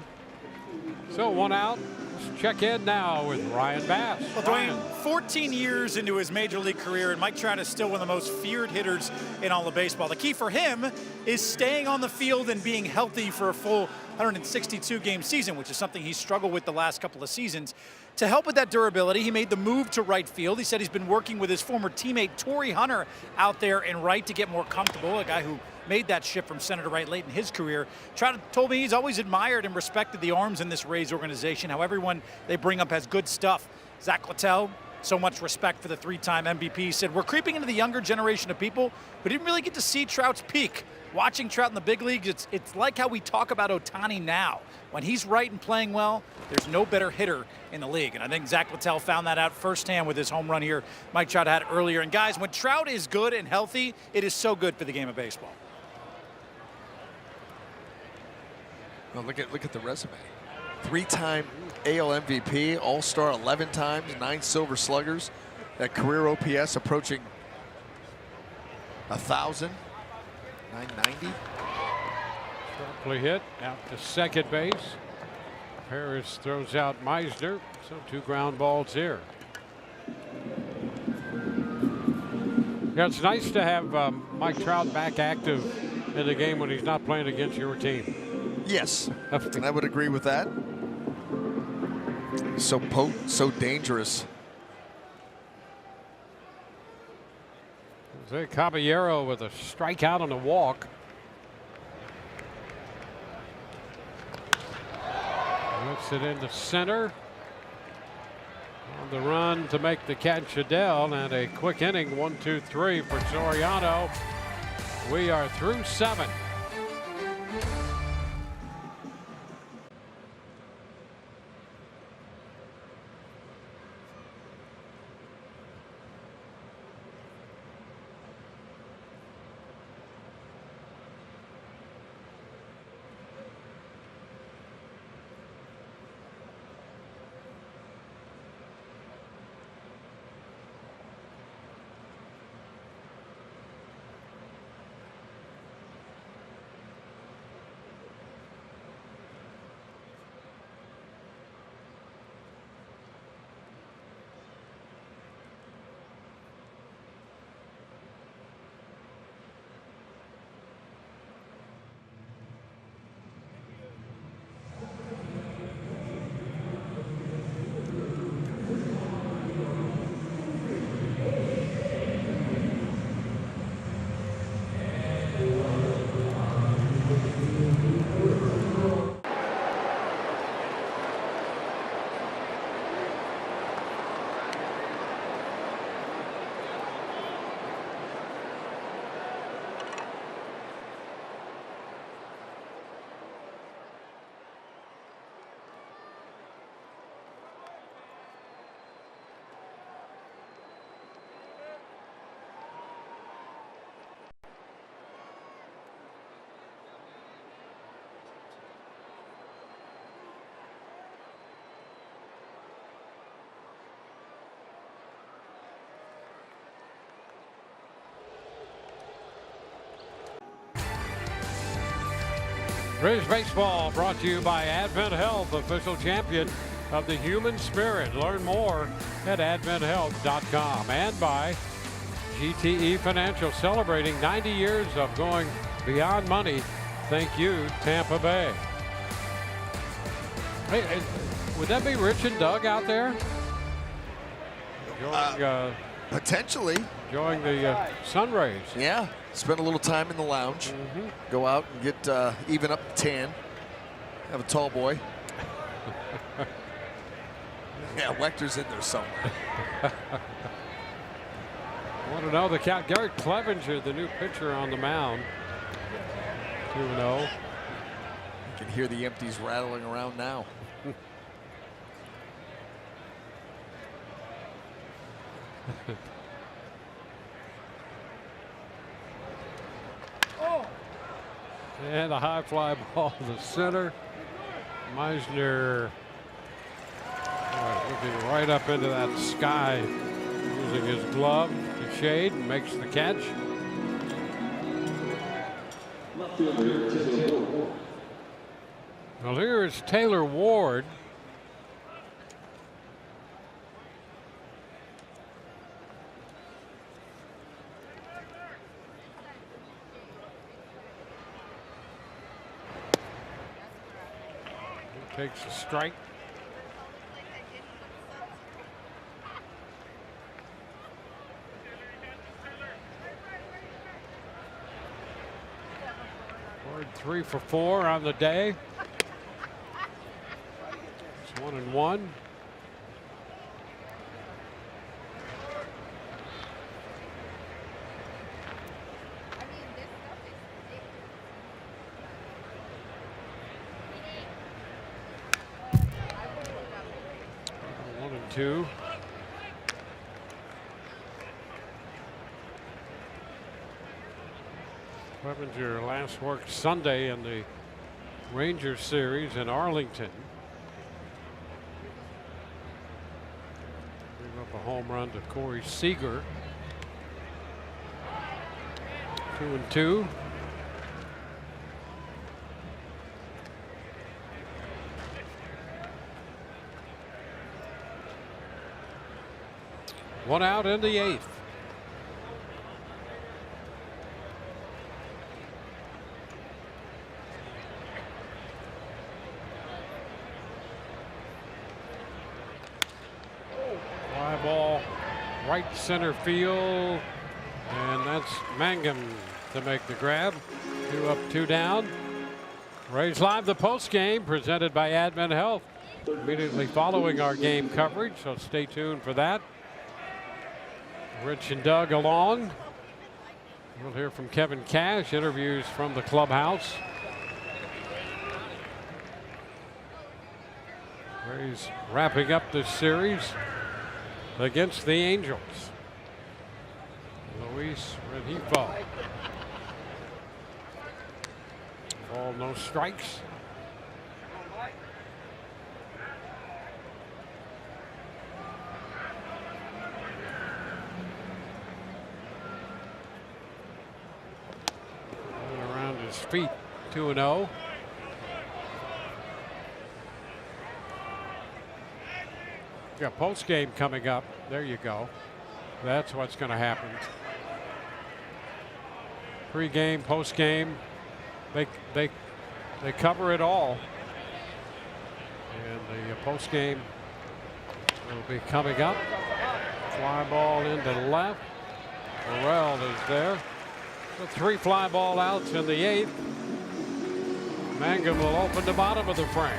So 1 out. Let's check in now with Ryan Bass. Well, Dwayne, 14 years into his major league career, and Mike Trout is still one of the most feared hitters in all of baseball. The key for him is staying on the field and being healthy for a full 162-game season, which is something he struggled with the last couple of seasons. To help with that durability, he made the move to right field. He said he's been working with his former teammate Torrey Hunter out there in right to get more comfortable, a guy who made that shift from center to right late in his career. Trout told me he's always admired and respected the arms in this Rays organization, how everyone they bring up has good stuff. Zach Littell, so much respect for the 3-time MVP. He said, we're creeping into the younger generation of people who didn't really get to see Trout's peak. Watching Trout in the big leagues, it's like how we talk about Ohtani now. When he's right and playing well, there's no better hitter in the league. And I think Zach Littell found that out firsthand with his home run here Mike Trout had earlier. And guys, when Trout is good and healthy, it is so good for the game of baseball. Well, look at the resume. 3-time AL MVP, All-Star 11 times, 9 Silver Sluggers. That career OPS approaching 1,000, 990. Sharply hit out to second base. Harris throws out Meisner, so 2 ground balls here. Yeah, it's nice to have Mike Trout back active in the game when he's not playing against your team. Yes, and I would agree with that. So potent, so dangerous. Jose Caballero with a strikeout on a walk. Lets it into center. On the run to make the catch, Adell, and a quick inning, 1-2-3 for Soriano. We are through 7. Riz Baseball brought to you by Advent Health, official champion of the human spirit. Learn more at adventhealth.com. And by GTE Financial, celebrating 90 years of going beyond money. Thank you, Tampa Bay. Hey, would that be Rich and Doug out there? Potentially. Enjoying the sun rays. Yeah, spend a little time in the lounge. Go out and get even up the tan. Have a tall boy. Yeah, Wechter's in there somewhere. Want to know the count? Garrett Clevenger, the new pitcher on the mound. 2-0. You can hear the empties rattling around now. And a high fly ball to the center. Meisner looking right up into that sky, using his glove to shade, and makes the catch. Left fielder, Taylor Ward. Well, here is Taylor Ward. Takes a strike. Ward 3 for 4 on the day. It's 1-1. Two. Clevenger last worked Sunday in the Rangers series in Arlington. Gave up a home run to Corey Seager. 2-2. One out in the 8th. Fly ball right center field, and that's Mangum to make the grab. 2 up, 2 down. Rays Live, the post game presented by Advent Health, immediately following our game coverage, so stay tuned for that. Rich and Doug along. We'll hear from Kevin Cash, interviews from the clubhouse. Rays wrapping up this series against the Angels. Luis Rengifo. Ball, no strikes. Feet. 2-0. Got post game coming up. There you go. That's what's going to happen. Pre-game, post game, they cover it all. And the post game will be coming up. Fly ball into left. Morel is there. The 3 fly ball outs in the 8th. Mangum will open the bottom of the frame.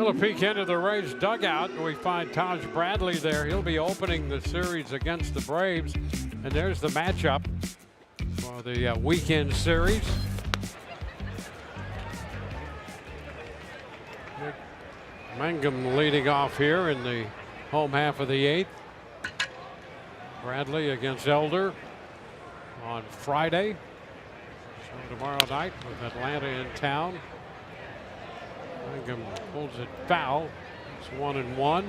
Well, a peek into the Rays dugout, and we find Taj Bradley there. He'll be opening the series against the Braves. And there's the matchup for the weekend series. Mangum leading off here in the home half of the 8th. Bradley against Elder on Friday. So tomorrow night with Atlanta in town. Mangum pulls it foul. It's 1-1.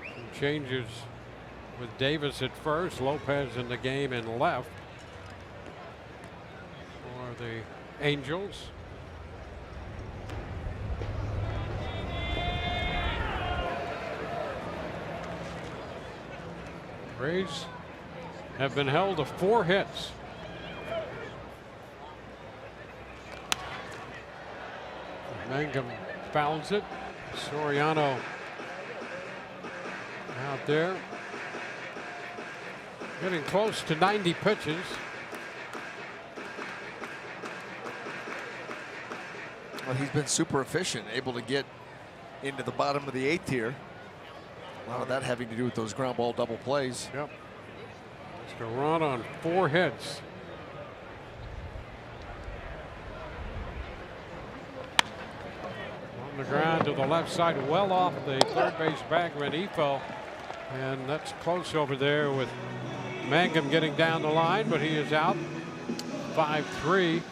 Some changes with Davis at first, Lopez in the game and left for the Angels. Rays have been held to 4 hits. Mangum fouls it. Soriano out there. Getting close to 90 pitches. Well, he's been super efficient, able to get into the bottom of the 8th here. A lot of that having to do with those ground ball double plays. Yep. Just a run on 4 hits. On the ground to the left side, well off the third base bag, Renifo. And that's close over there with Mangum getting down the line, but he is out. 5-3.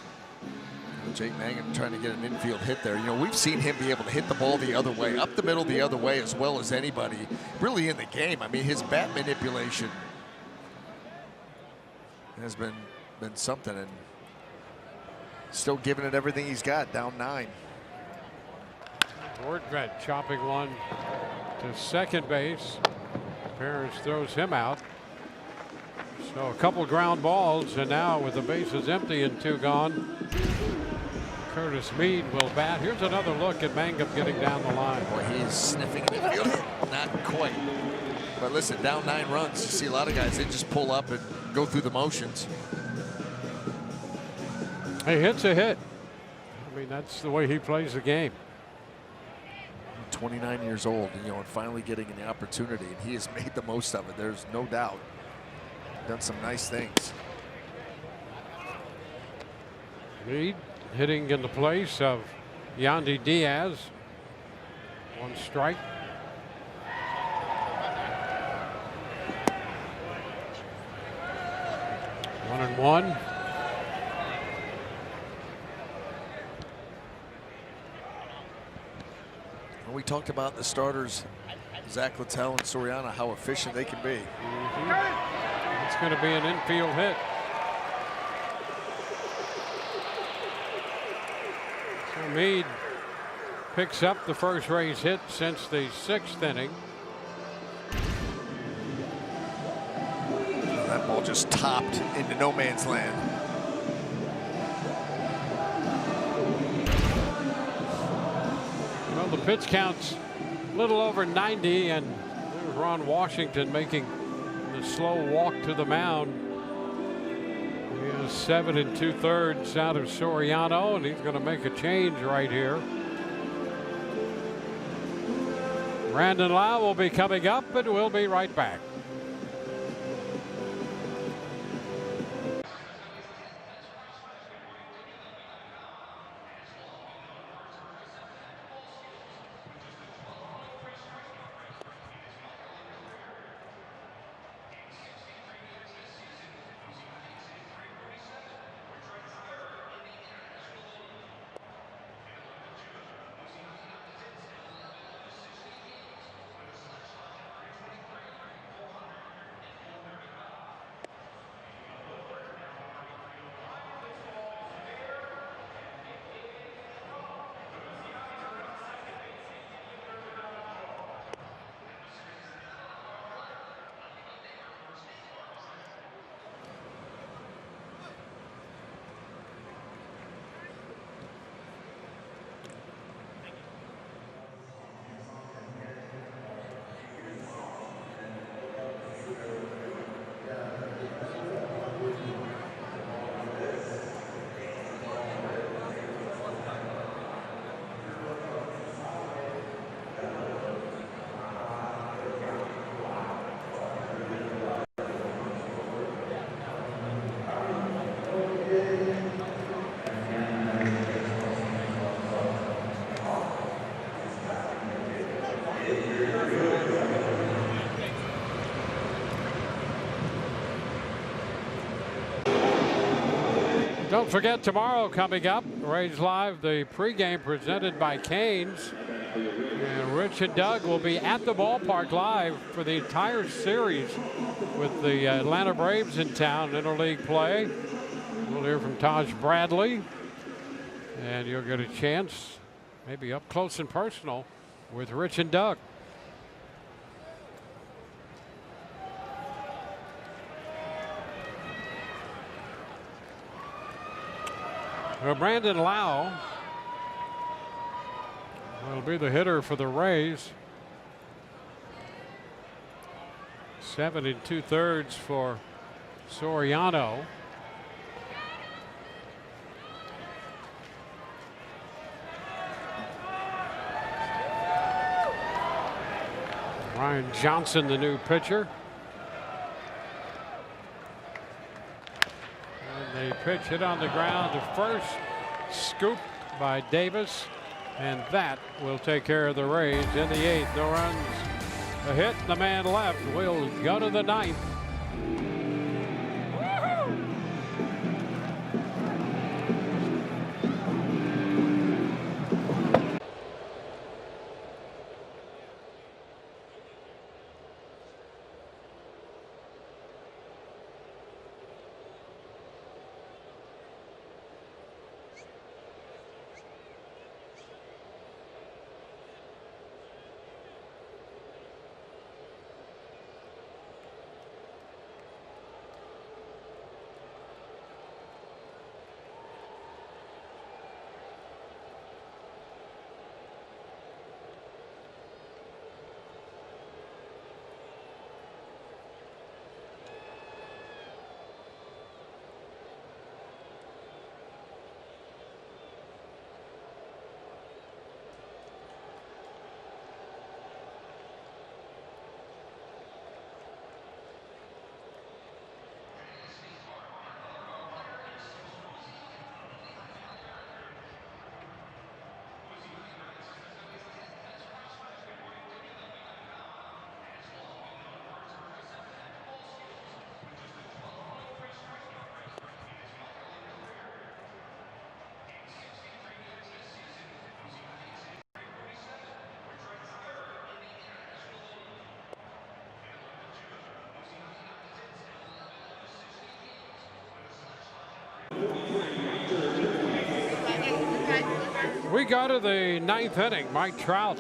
Jake Mangum trying to get an infield hit there. You know, we've seen him be able to hit the ball the other way, up the middle the other way as well as anybody really in the game. I mean, his bat manipulation has been something, and still giving it everything he's got, down 9. Nordvet chopping one to second base. Parrish throws him out. So a couple ground balls, and now with the bases empty and 2 gone, Curtis Mead will bat. Here's another look at Mangum getting down the line. Boy, he's sniffing an infield hit. Not quite. But listen, down 9 runs. You see a lot of guys, they just pull up and go through the motions. He hits a hit. I mean, that's the way he plays the game. 29 years old, you know, and finally getting an opportunity, and he has made the most of it. There's no doubt. Done some nice things. Mead hitting in the place of Yandy Diaz. 1 strike. One and one. We talked about the starters, Zach Littell and Soriano, how efficient they can be. It's going to be an infield hit. So Mead picks up the first Rays hit since the 6th inning. That ball just topped into no man's land. Well, the pitch count's a little over 90, and there's Ron Washington making the slow walk to the mound. He is 7 2/3 out of Soriano, and he's going to make a change right here. Brandon Lau will be coming up, and we'll be right back. Don't forget, tomorrow coming up, Rays Live, the pregame presented by Canes. And Rich and Doug will be at the ballpark live for the entire series with the Atlanta Braves in town, interleague play. We'll hear from Taj Bradley, and you'll get a chance, maybe up close and personal, with Rich and Doug. Well, Brandon Lau will be the hitter for the Rays. 7 2/3 for Soriano. Ryan Johnson, the new pitcher. And they pitch it on the ground to first. Scoop by Davis. And that will take care of the Rays in the 8th. No runs, a hit, the man left. We'll go to the 9th. We go to the 9th inning. Mike Trout,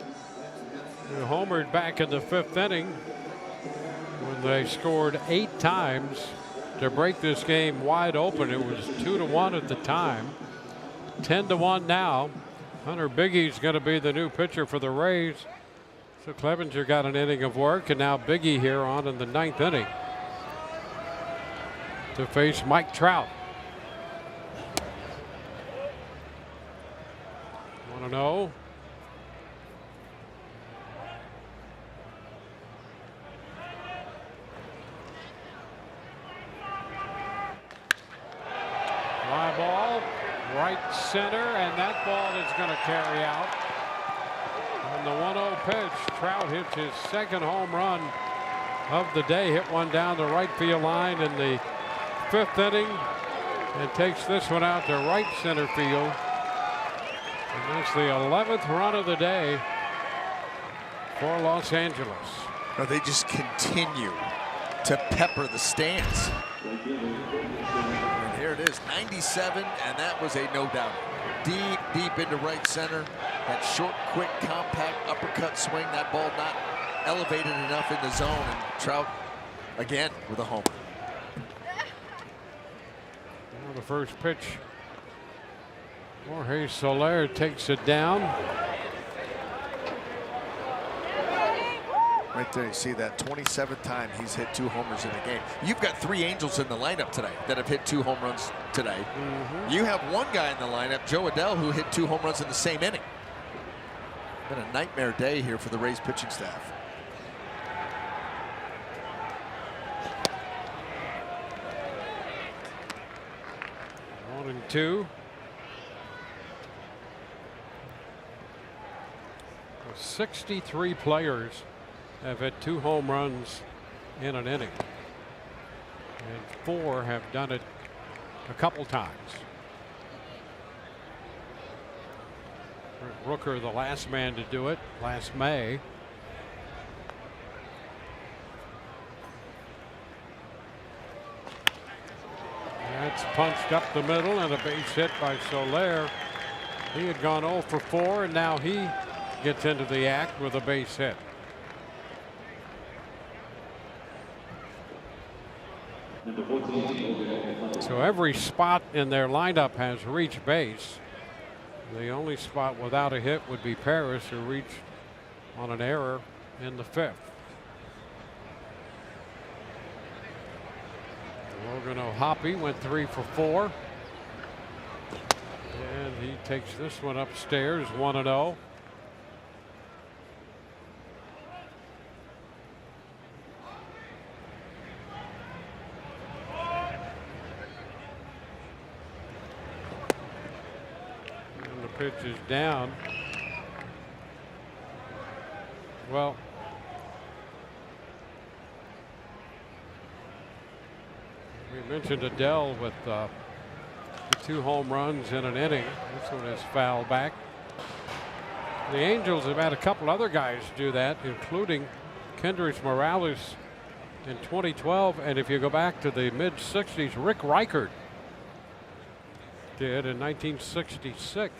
who homered back in the 5th inning when they scored 8 times to break this game wide open. It was 2-1 at the time, 10-1 now. Hunter Biggie's going to be the new pitcher for the Rays. So Clevenger got an inning of work, and now Biggie here on in the 9th inning to face Mike Trout. 1-0. Fly ball, right center, and that ball is going to carry out. On the 1-0 pitch, Trout hits his 2nd home run of the day. Hit one down the right field line in the 5th inning and takes this one out to right center field. And that's the 11th run of the day for Los Angeles. No, they just continue to pepper the stands. And here it is, 97, and that was a no-doubt. Deep, deep into right center. That short, quick, compact uppercut swing. That ball not elevated enough in the zone. And Trout, again, with a homer. Well, the first pitch, Jorge Soler takes it down. Right there, you see that 27th time he's hit 2 homers in a game. You've got 3 Angels in the lineup today that have hit 2 home runs today. You have one guy in the lineup, Jo Adell, who hit 2 home runs in the same inning. Been a nightmare day here for the Rays pitching staff. One and two. 63 players have hit 2 home runs in an inning, and 4 have done it a couple times. Rooker, the last man to do it last May. That's punched up the middle and a base hit by Soler. He had gone 0 for 4, and now he gets into the act with a base hit. So every spot in their lineup has reached base. The only spot without a hit would be Paris, who reached on an error in the 5th. Logan O'Hoppe went 3 for 4. And he takes this one upstairs, 1-0. And the pitch is down. Well, we mentioned Adele with the 2 home runs in an inning. This one is foul back. The Angels have had a couple other guys do that, including Kendrys Morales in 2012. And if you go back to the mid-60s, Rick Reichard did in 1966.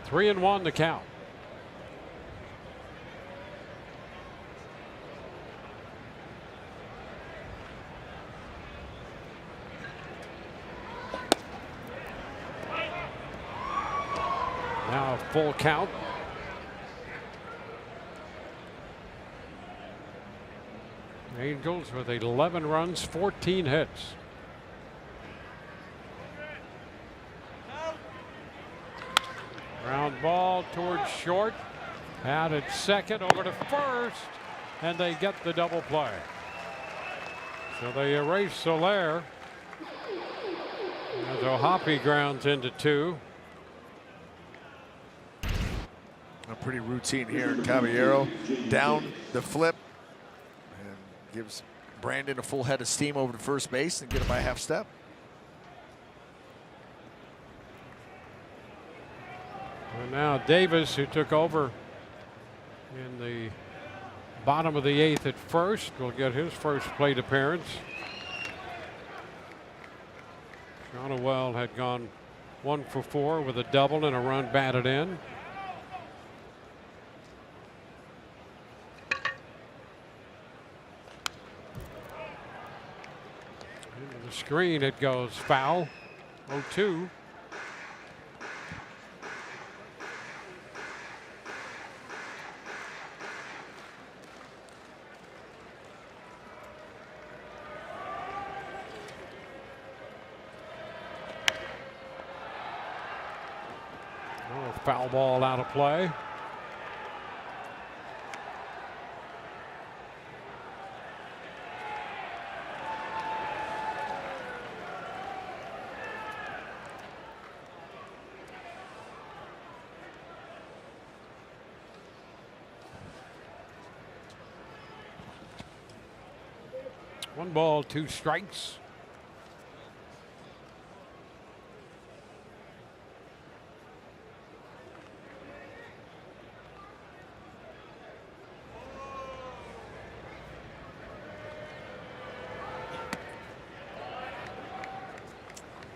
Three and one the count. Now a full count. Angels with 11 runs, 14 hits. Ground ball towards short. Out at second, over to first, and they get the double play. So they erase Soler as O'Hoppe grounds into 2. A pretty routine here. Caballero down the flip and gives Brandon a full head of steam over to first base and get him by a half step. And now Davis, who took over in the bottom of the 8th at first, will get his first plate appearance. Shonowell had gone 1 for 4 with a double and a run batted in. Into the screen it goes, foul. 0-2. Foul ball out of play. One ball, 2 strikes.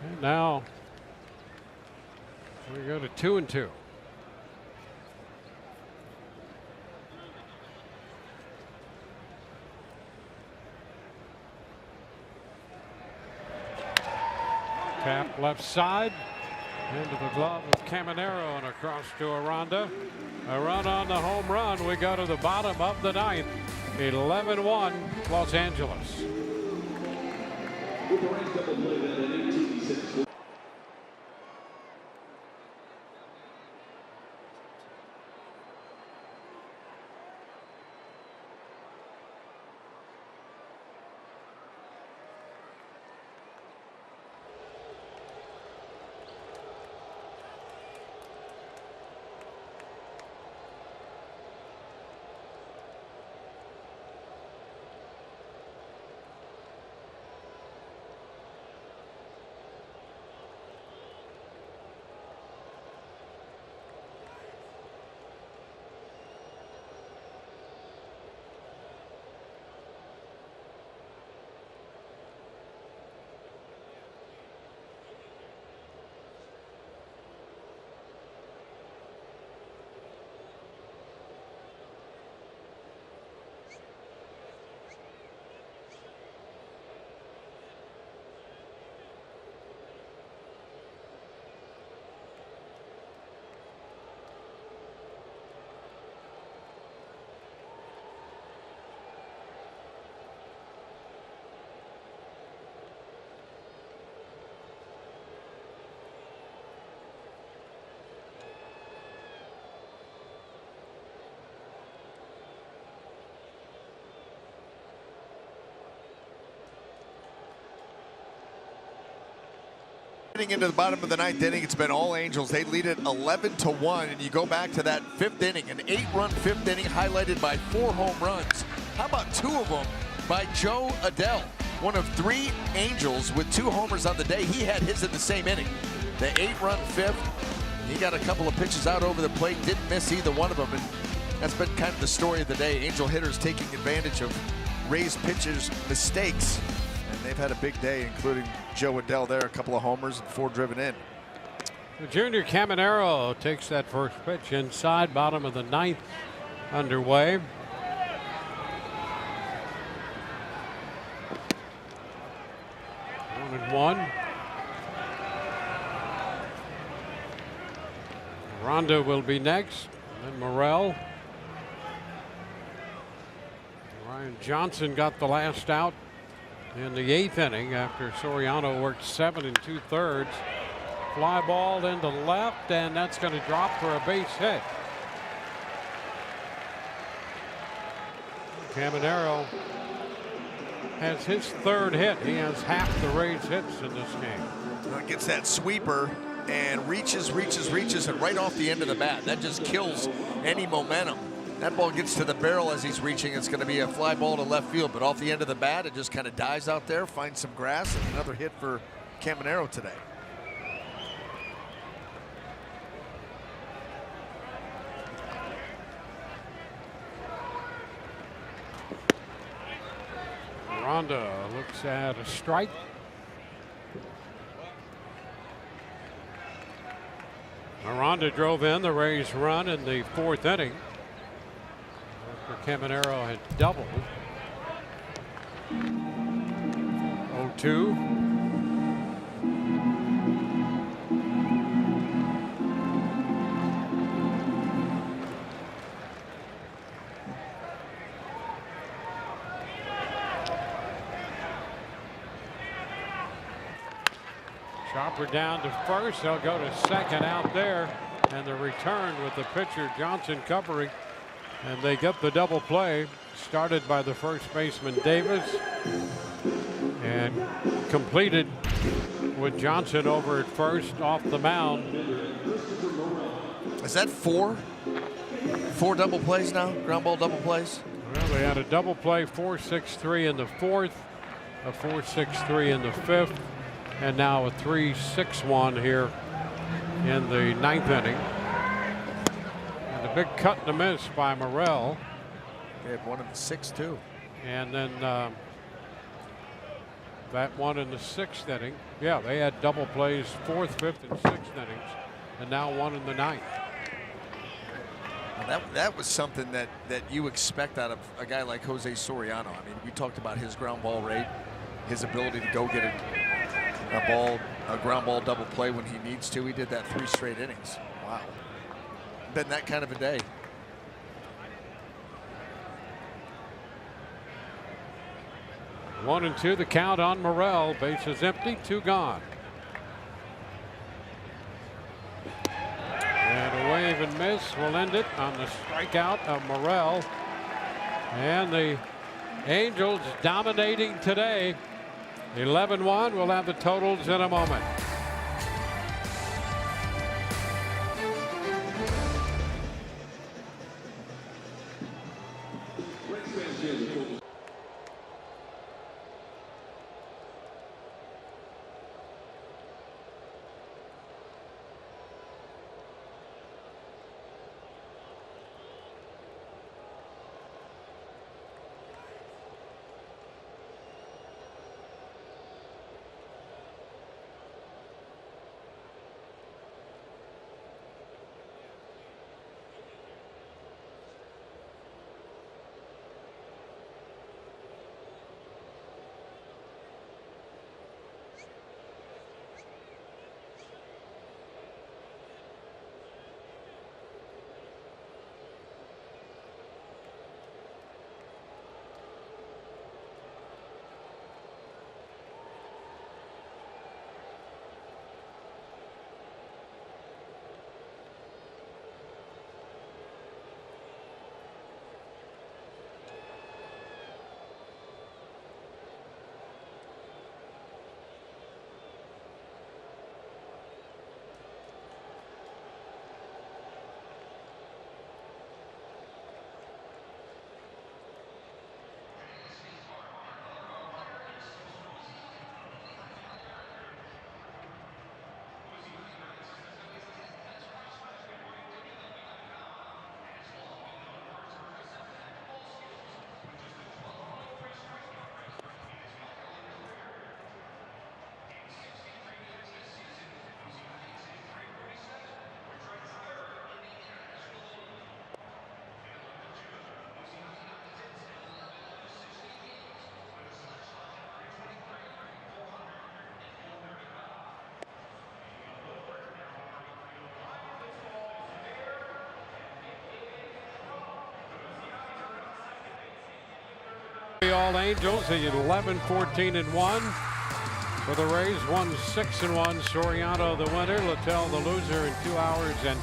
And now we go to 2-2. Tap left side into the glove of Caminero and across to Aranda. A run on the home run. We go to the bottom of the 9th. 11-1 Los Angeles. Getting into the bottom of the ninth inning, it's been all Angels. They lead it 11-1, and you go back to that fifth inning, an 8-run fifth inning highlighted by 4 home runs. How about 2 of them by Jo Adell? One of 3 Angels with 2 homers on the day. He had his in the same inning. The 8-run fifth. He got a couple of pitches out over the plate, didn't miss either one of them, and that's been kind of the story of the day. Angel hitters taking advantage of Rays pitchers' mistakes, and they've had a big day, including Jo Adell there, a couple of homers and 4 driven in. Junior Caminero takes that first pitch inside, bottom of the ninth underway. One and one. Ronda will be next, and then Morel. Ryan Johnson got the last out in the 8th inning after Soriano worked 7 2/3. Fly ball into left, and that's going to drop for a base hit. Caminero has his 3rd hit. He has half the Rays hits in this game. Gets that sweeper and reaches, and right off the end of the bat. That just kills any momentum. That ball gets to the barrel as he's reaching. It's going to be a fly ball to left field, but off the end of the bat, it just kind of dies out there, finds some grass, and another hit for Caminero today. Ronda looks at a strike. Ronda drove in the Rays' run in the 4th inning after Caminero had doubled. 0-2. Chopper down to first. They'll go to second out there, and the return with the pitcher Johnson covering, and they get the double play started by the first baseman Davis and completed with Johnson over at first off the mound. Is that 4 double plays now? Ground ball double plays? Well, they had a double play, 4-6-3 in the 4th, a 4-6-3 in the 5th, and now a 3-6-1 here in the 9th inning. And a big cut and a miss by Morel. They had one in the 6th too. And then that one in the 6th inning. Yeah, they had double plays 4th, 5th, and 6th innings, and now one in the 9th. That was something that you expect out of a guy like Jose Soriano. I mean, we talked about his ground ball rate, his ability to go get a ground ball double play when he needs to. He did that 3 straight innings. Wow. Been that kind of a day. One and two, the count on Morel. Bases empty, 2 gone. And a wave and miss will end it on the strikeout of Morel. And the Angels dominating today. 11-1. We'll have the totals in a moment. All Angels, the 11-14-1. For the Rays, 1-6-1. Soriano the winner, Littell the loser in 2 hours and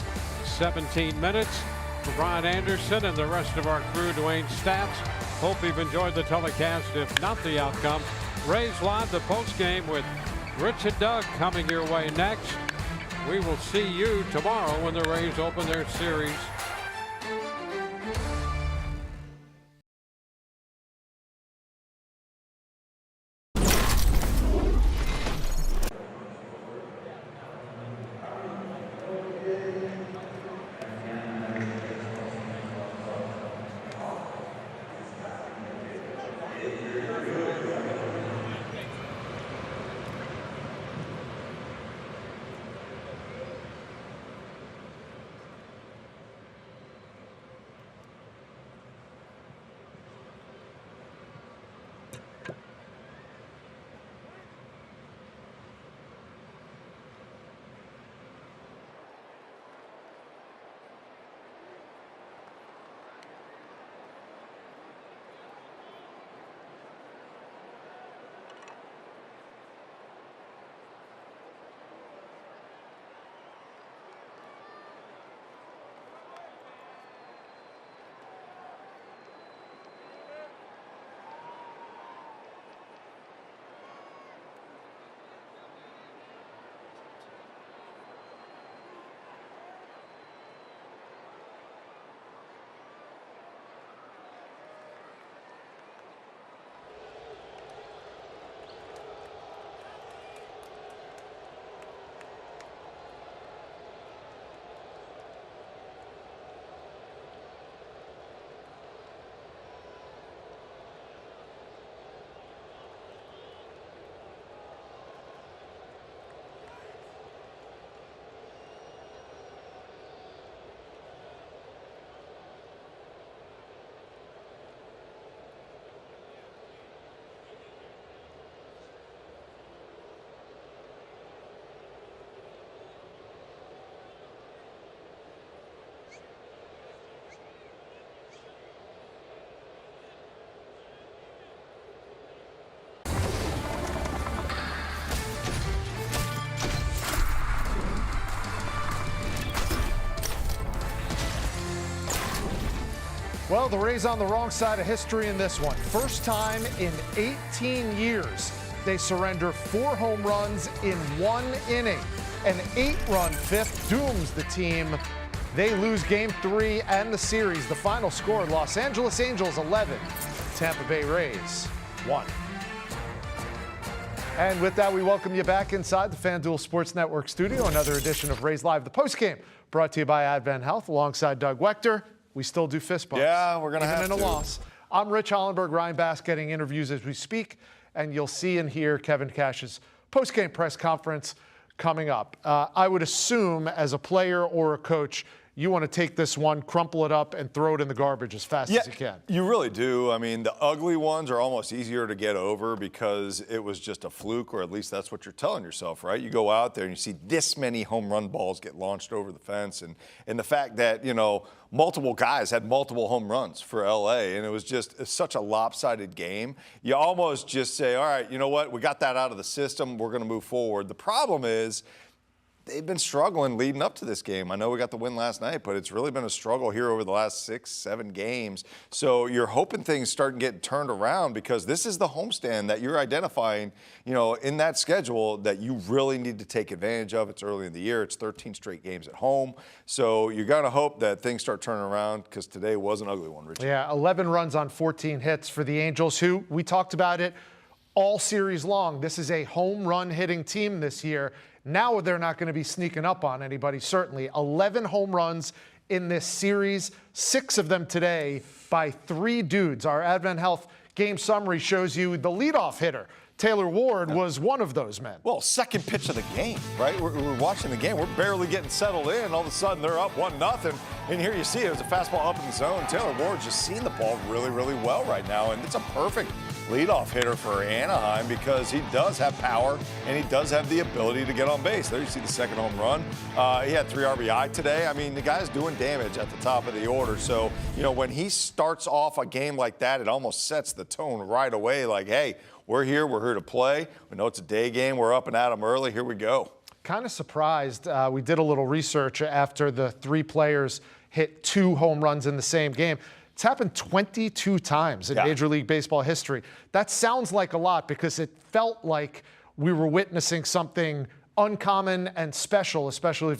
17 minutes. For Brian Anderson and the rest of our crew, Dwayne Stats. Hope you've enjoyed the telecast, if not the outcome. Rays Live, the postgame with Rich and Doug coming your way next. We will see you tomorrow when the Rays open their series. Well, the Rays on the wrong side of history in this one. First time in 18 years, they surrender 4 home runs in 1 inning. An 8-run fifth dooms the team. They lose Game 3 and the series. The final score, Los Angeles Angels 11, Tampa Bay Rays 1. And with that, we welcome you back inside the FanDuel Sports Network studio. Another edition of Rays Live, the postgame, brought to you by Advent Health, alongside Doug Wechter. We still do fist bumps. Yeah, we're going to have to. Even in a loss. I'm Rich Hollenberg, Ryan Bass getting interviews as we speak, and you'll see and hear Kevin Cash's postgame press conference coming up. I would assume, as a player or a coach, you want to take this one, crumple it up, and throw it in the garbage as fast as you can. You really do. I mean, the ugly ones are almost easier to get over because it was just a fluke, or at least that's what you're telling yourself, right? You go out there and you see this many home run balls get launched over the fence, and the fact that, you know, multiple guys had multiple home runs for LA, and it was just such a lopsided game. You almost just say, all right, you know what? We got that out of the system. We're going to move forward. The problem is, they've been struggling leading up to this game. I know we got the win last night, but it's really been a struggle here over the last 6-7 games. So you're hoping things start getting turned around, because this is the homestand that you're identifying, you know, in that schedule that you really need to take advantage of. It's early in the year. It's 13 straight games at home. So you're going to hope that things start turning around, because today was an ugly one, Richie. Yeah, 11 runs on 14 hits for the Angels, who, we talked about it all series long. This is a home run hitting team this year. Now they're not going to be sneaking up on anybody, certainly. 11 home runs in this series, 6 of them today by 3 dudes. Our Advent Health game summary shows you the leadoff hitter Taylor Ward was one of those men. Well, second pitch of the game, right? We're watching the game. We're barely getting settled in. All of a sudden, they're up 1-0. And here you see it was a fastball up in the zone. Taylor Ward's just seeing the ball really, really well right now. And it's a perfect leadoff hitter for Anaheim because he does have power and he does have the ability to get on base. There you see the second home run. He had 3 RBI today. I mean, the guy's doing damage at the top of the order. So, you know, when he starts off a game like that, it almost sets the tone right away. Like, hey, we're here to play. We know it's a day game. We're up and at 'em early. Here we go. Kind of surprised. We did a little research after the 3 players hit 2 home runs in the same game. It's happened 22 times in Major League Baseball history. That sounds like a lot because it felt like we were witnessing something uncommon and special, especially if you're